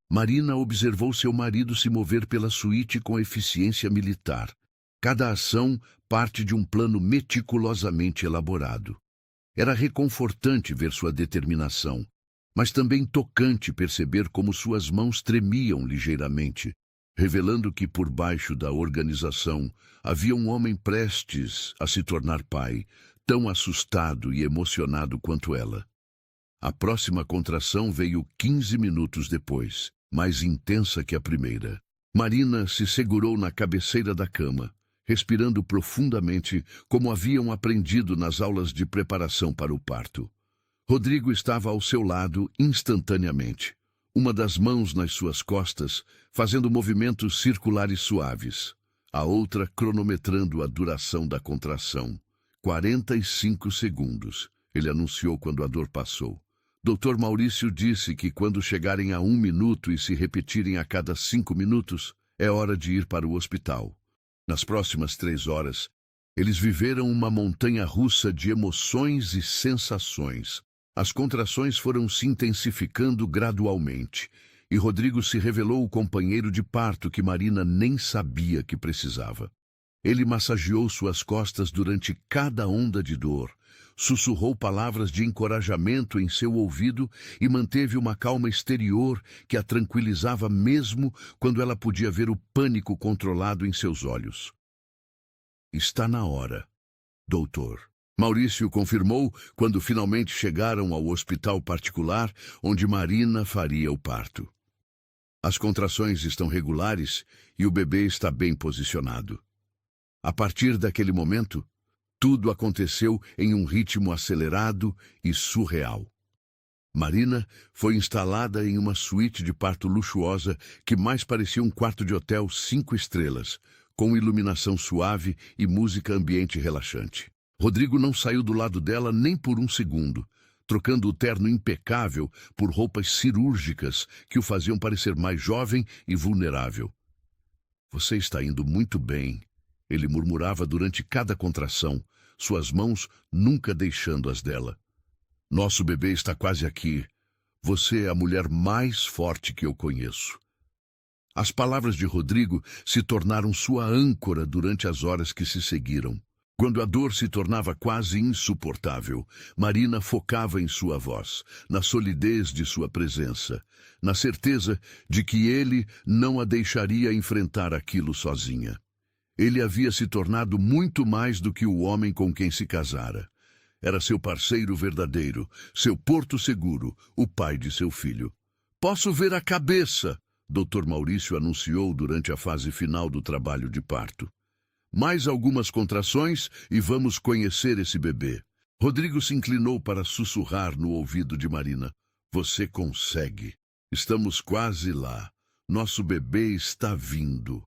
Marina observou seu marido se mover pela suíte com eficiência militar. Cada ação parte de um plano meticulosamente elaborado. Era reconfortante ver sua determinação, mas também tocante perceber como suas mãos tremiam ligeiramente, revelando que por baixo da organização havia um homem prestes a se tornar pai, tão assustado e emocionado quanto ela. A próxima contração veio 15 minutos depois, mais intensa que a primeira. Marina se segurou na cabeceira da cama, respirando profundamente como haviam aprendido nas aulas de preparação para o parto. Rodrigo estava ao seu lado instantaneamente, uma das mãos nas suas costas, fazendo movimentos circulares suaves, a outra cronometrando a duração da contração. 45 segundos, ele anunciou quando a dor passou. Dr. Maurício disse que quando chegarem a 1 minuto e se repetirem a cada 5 minutos, é hora de ir para o hospital. Nas próximas 3 horas, eles viveram uma montanha-russa de emoções e sensações. As contrações foram se intensificando gradualmente, e Rodrigo se revelou o companheiro de parto que Marina nem sabia que precisava. Ele massageou suas costas durante cada onda de dor, sussurrou palavras de encorajamento em seu ouvido e manteve uma calma exterior que a tranquilizava mesmo quando ela podia ver o pânico controlado em seus olhos. Está na hora, doutor. Maurício confirmou quando finalmente chegaram ao hospital particular onde Marina faria o parto. As contrações estão regulares e o bebê está bem posicionado. A partir daquele momento, tudo aconteceu em um ritmo acelerado e surreal. Marina foi instalada em uma suíte de parto luxuosa que mais parecia um quarto de hotel 5 estrelas, com iluminação suave e música ambiente relaxante. Rodrigo não saiu do lado dela nem por um segundo, trocando o terno impecável por roupas cirúrgicas que o faziam parecer mais jovem e vulnerável. Você está indo muito bem, ele murmurava durante cada contração, suas mãos nunca deixando as dela. Nosso bebê está quase aqui. Você é a mulher mais forte que eu conheço. As palavras de Rodrigo se tornaram sua âncora durante as horas que se seguiram. Quando a dor se tornava quase insuportável, Marina focava em sua voz, na solidez de sua presença, na certeza de que ele não a deixaria enfrentar aquilo sozinha. Ele havia se tornado muito mais do que o homem com quem se casara. Era seu parceiro verdadeiro, seu porto seguro, o pai de seu filho. Posso ver a cabeça, Dr. Maurício anunciou durante a fase final do trabalho de parto. Mais algumas contrações e vamos conhecer esse bebê. Rodrigo se inclinou para sussurrar no ouvido de Marina. Você consegue. Estamos quase lá. Nosso bebê está vindo.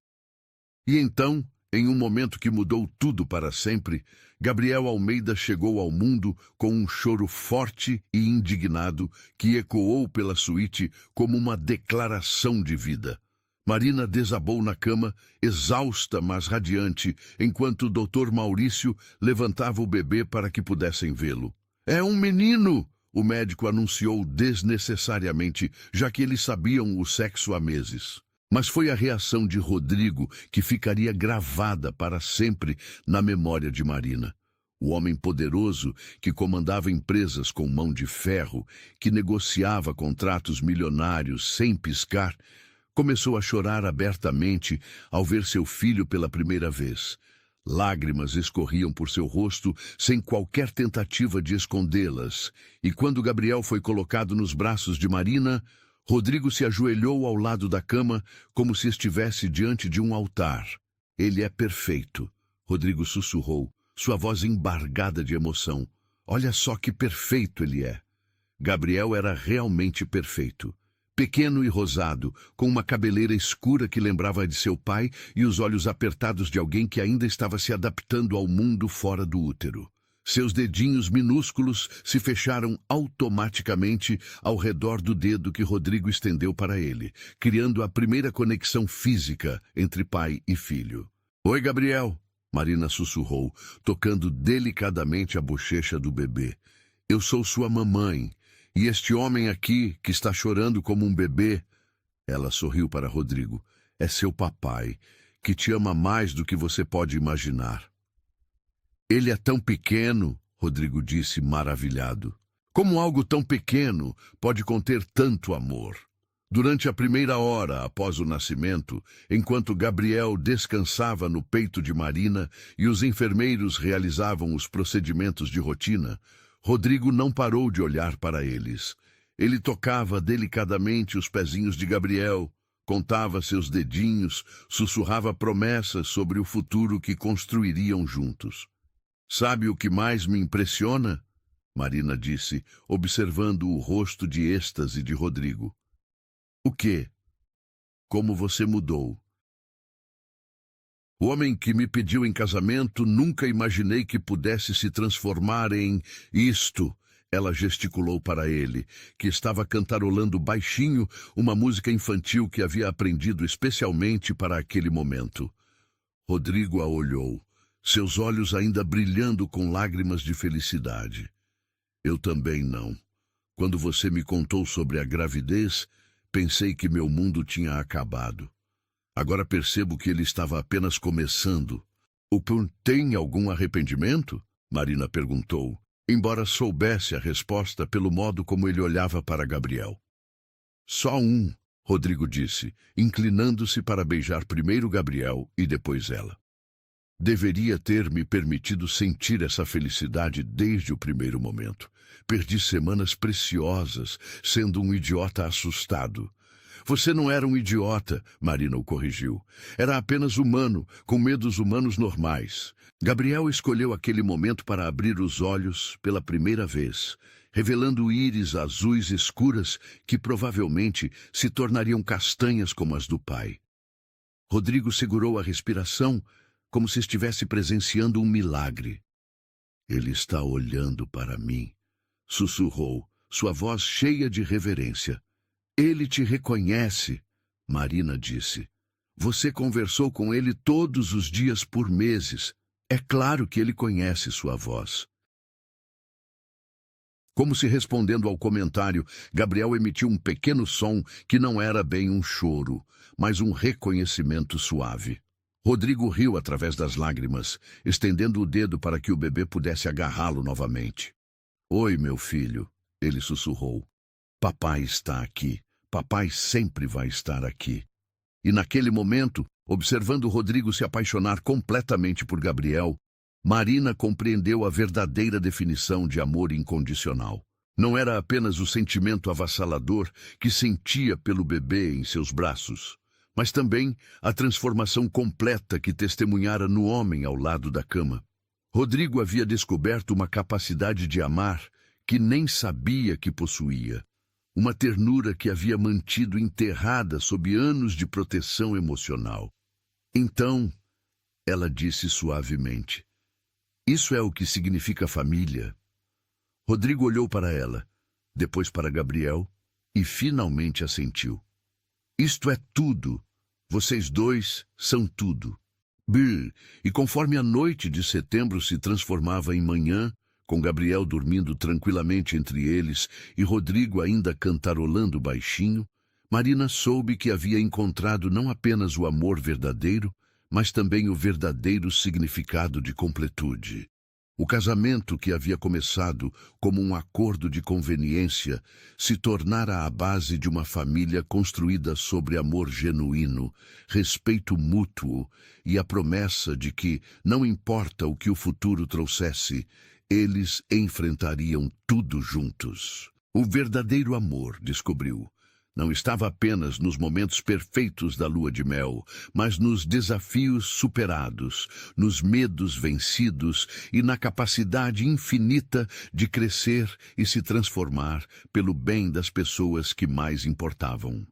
E então, em um momento que mudou tudo para sempre, Gabriel Almeida chegou ao mundo com um choro forte e indignado que ecoou pela suíte como uma declaração de vida. Marina desabou na cama, exausta mas radiante, enquanto o Dr. Maurício levantava o bebê para que pudessem vê-lo. É um menino! O médico anunciou desnecessariamente, já que eles sabiam o sexo há meses. Mas foi a reação de Rodrigo que ficaria gravada para sempre na memória de Marina. O homem poderoso que comandava empresas com mão de ferro, que negociava contratos milionários sem piscar, começou a chorar abertamente ao ver seu filho pela primeira vez. Lágrimas escorriam por seu rosto sem qualquer tentativa de escondê-las, e quando Gabriel foi colocado nos braços de Marina, Rodrigo se ajoelhou ao lado da cama como se estivesse diante de um altar. Ele é perfeito, Rodrigo sussurrou, sua voz embargada de emoção. Olha só que perfeito ele é. Gabriel era realmente perfeito. Pequeno e rosado, com uma cabeleira escura que lembrava de seu pai e os olhos apertados de alguém que ainda estava se adaptando ao mundo fora do útero. Seus dedinhos minúsculos se fecharam automaticamente ao redor do dedo que Rodrigo estendeu para ele, criando a primeira conexão física entre pai e filho. Oi, Gabriel, Marina sussurrou, tocando delicadamente a bochecha do bebê. Eu sou sua mamãe, e este homem aqui, que está chorando como um bebê, ela sorriu para Rodrigo, é seu papai, que te ama mais do que você pode imaginar. Ele é tão pequeno, Rodrigo disse maravilhado. Como algo tão pequeno pode conter tanto amor? Durante a primeira hora após o nascimento, enquanto Gabriel descansava no peito de Marina e os enfermeiros realizavam os procedimentos de rotina, Rodrigo não parou de olhar para eles. Ele tocava delicadamente os pezinhos de Gabriel, contava seus dedinhos, sussurrava promessas sobre o futuro que construiriam juntos. Sabe o que mais me impressiona? Marina disse, observando o rosto de êxtase de Rodrigo. O quê? Como você mudou. O homem que me pediu em casamento nunca imaginei que pudesse se transformar em isto. Ela gesticulou para ele, que estava cantarolando baixinho uma música infantil que havia aprendido especialmente para aquele momento. Rodrigo a olhou, seus olhos ainda brilhando com lágrimas de felicidade. Eu também não. Quando você me contou sobre a gravidez, pensei que meu mundo tinha acabado. Agora percebo que ele estava apenas começando. O Pun tem algum arrependimento? Marina perguntou, embora soubesse a resposta pelo modo como ele olhava para Gabriel. Só um, Rodrigo disse, inclinando-se para beijar primeiro Gabriel e depois ela. Deveria ter me permitido sentir essa felicidade desde o primeiro momento. Perdi semanas preciosas, sendo um idiota assustado. Você não era um idiota, Marina o corrigiu. Era apenas humano, com medos humanos normais. Gabriel escolheu aquele momento para abrir os olhos pela primeira vez, revelando íris azuis escuras que provavelmente se tornariam castanhas como as do pai. Rodrigo segurou a respiração, como se estivesse presenciando um milagre. Ele está olhando para mim, sussurrou, sua voz cheia de reverência. Ele te reconhece, Marina disse. Você conversou com ele todos os dias por meses. É claro que ele conhece sua voz. Como se respondendo ao comentário, Gabriel emitiu um pequeno som que não era bem um choro, mas um reconhecimento suave. Rodrigo riu através das lágrimas, estendendo o dedo para que o bebê pudesse agarrá-lo novamente. Oi, meu filho, ele sussurrou. Papai está aqui. Papai sempre vai estar aqui. E naquele momento, observando Rodrigo se apaixonar completamente por Gabriel, Marina compreendeu a verdadeira definição de amor incondicional. Não era apenas o sentimento avassalador que sentia pelo bebê em seus braços, mas também a transformação completa que testemunhara no homem ao lado da cama. Rodrigo havia descoberto uma capacidade de amar que nem sabia que possuía. Uma ternura que havia mantido enterrada sob anos de proteção emocional. Então, ela disse suavemente, isso é o que significa família. Rodrigo olhou para ela, depois para Gabriel, e finalmente assentiu. Isto é tudo. Vocês dois são tudo. E conforme a noite de setembro se transformava em manhã, com Gabriel dormindo tranquilamente entre eles e Rodrigo ainda cantarolando baixinho, Marina soube que havia encontrado não apenas o amor verdadeiro, mas também o verdadeiro significado de completude. O casamento que havia começado como um acordo de conveniência se tornara a base de uma família construída sobre amor genuíno, respeito mútuo e a promessa de que, não importa o que o futuro trouxesse, eles enfrentariam tudo juntos. O verdadeiro amor, descobriu, não estava apenas nos momentos perfeitos da lua de mel, mas nos desafios superados, nos medos vencidos e na capacidade infinita de crescer e se transformar pelo bem das pessoas que mais importavam.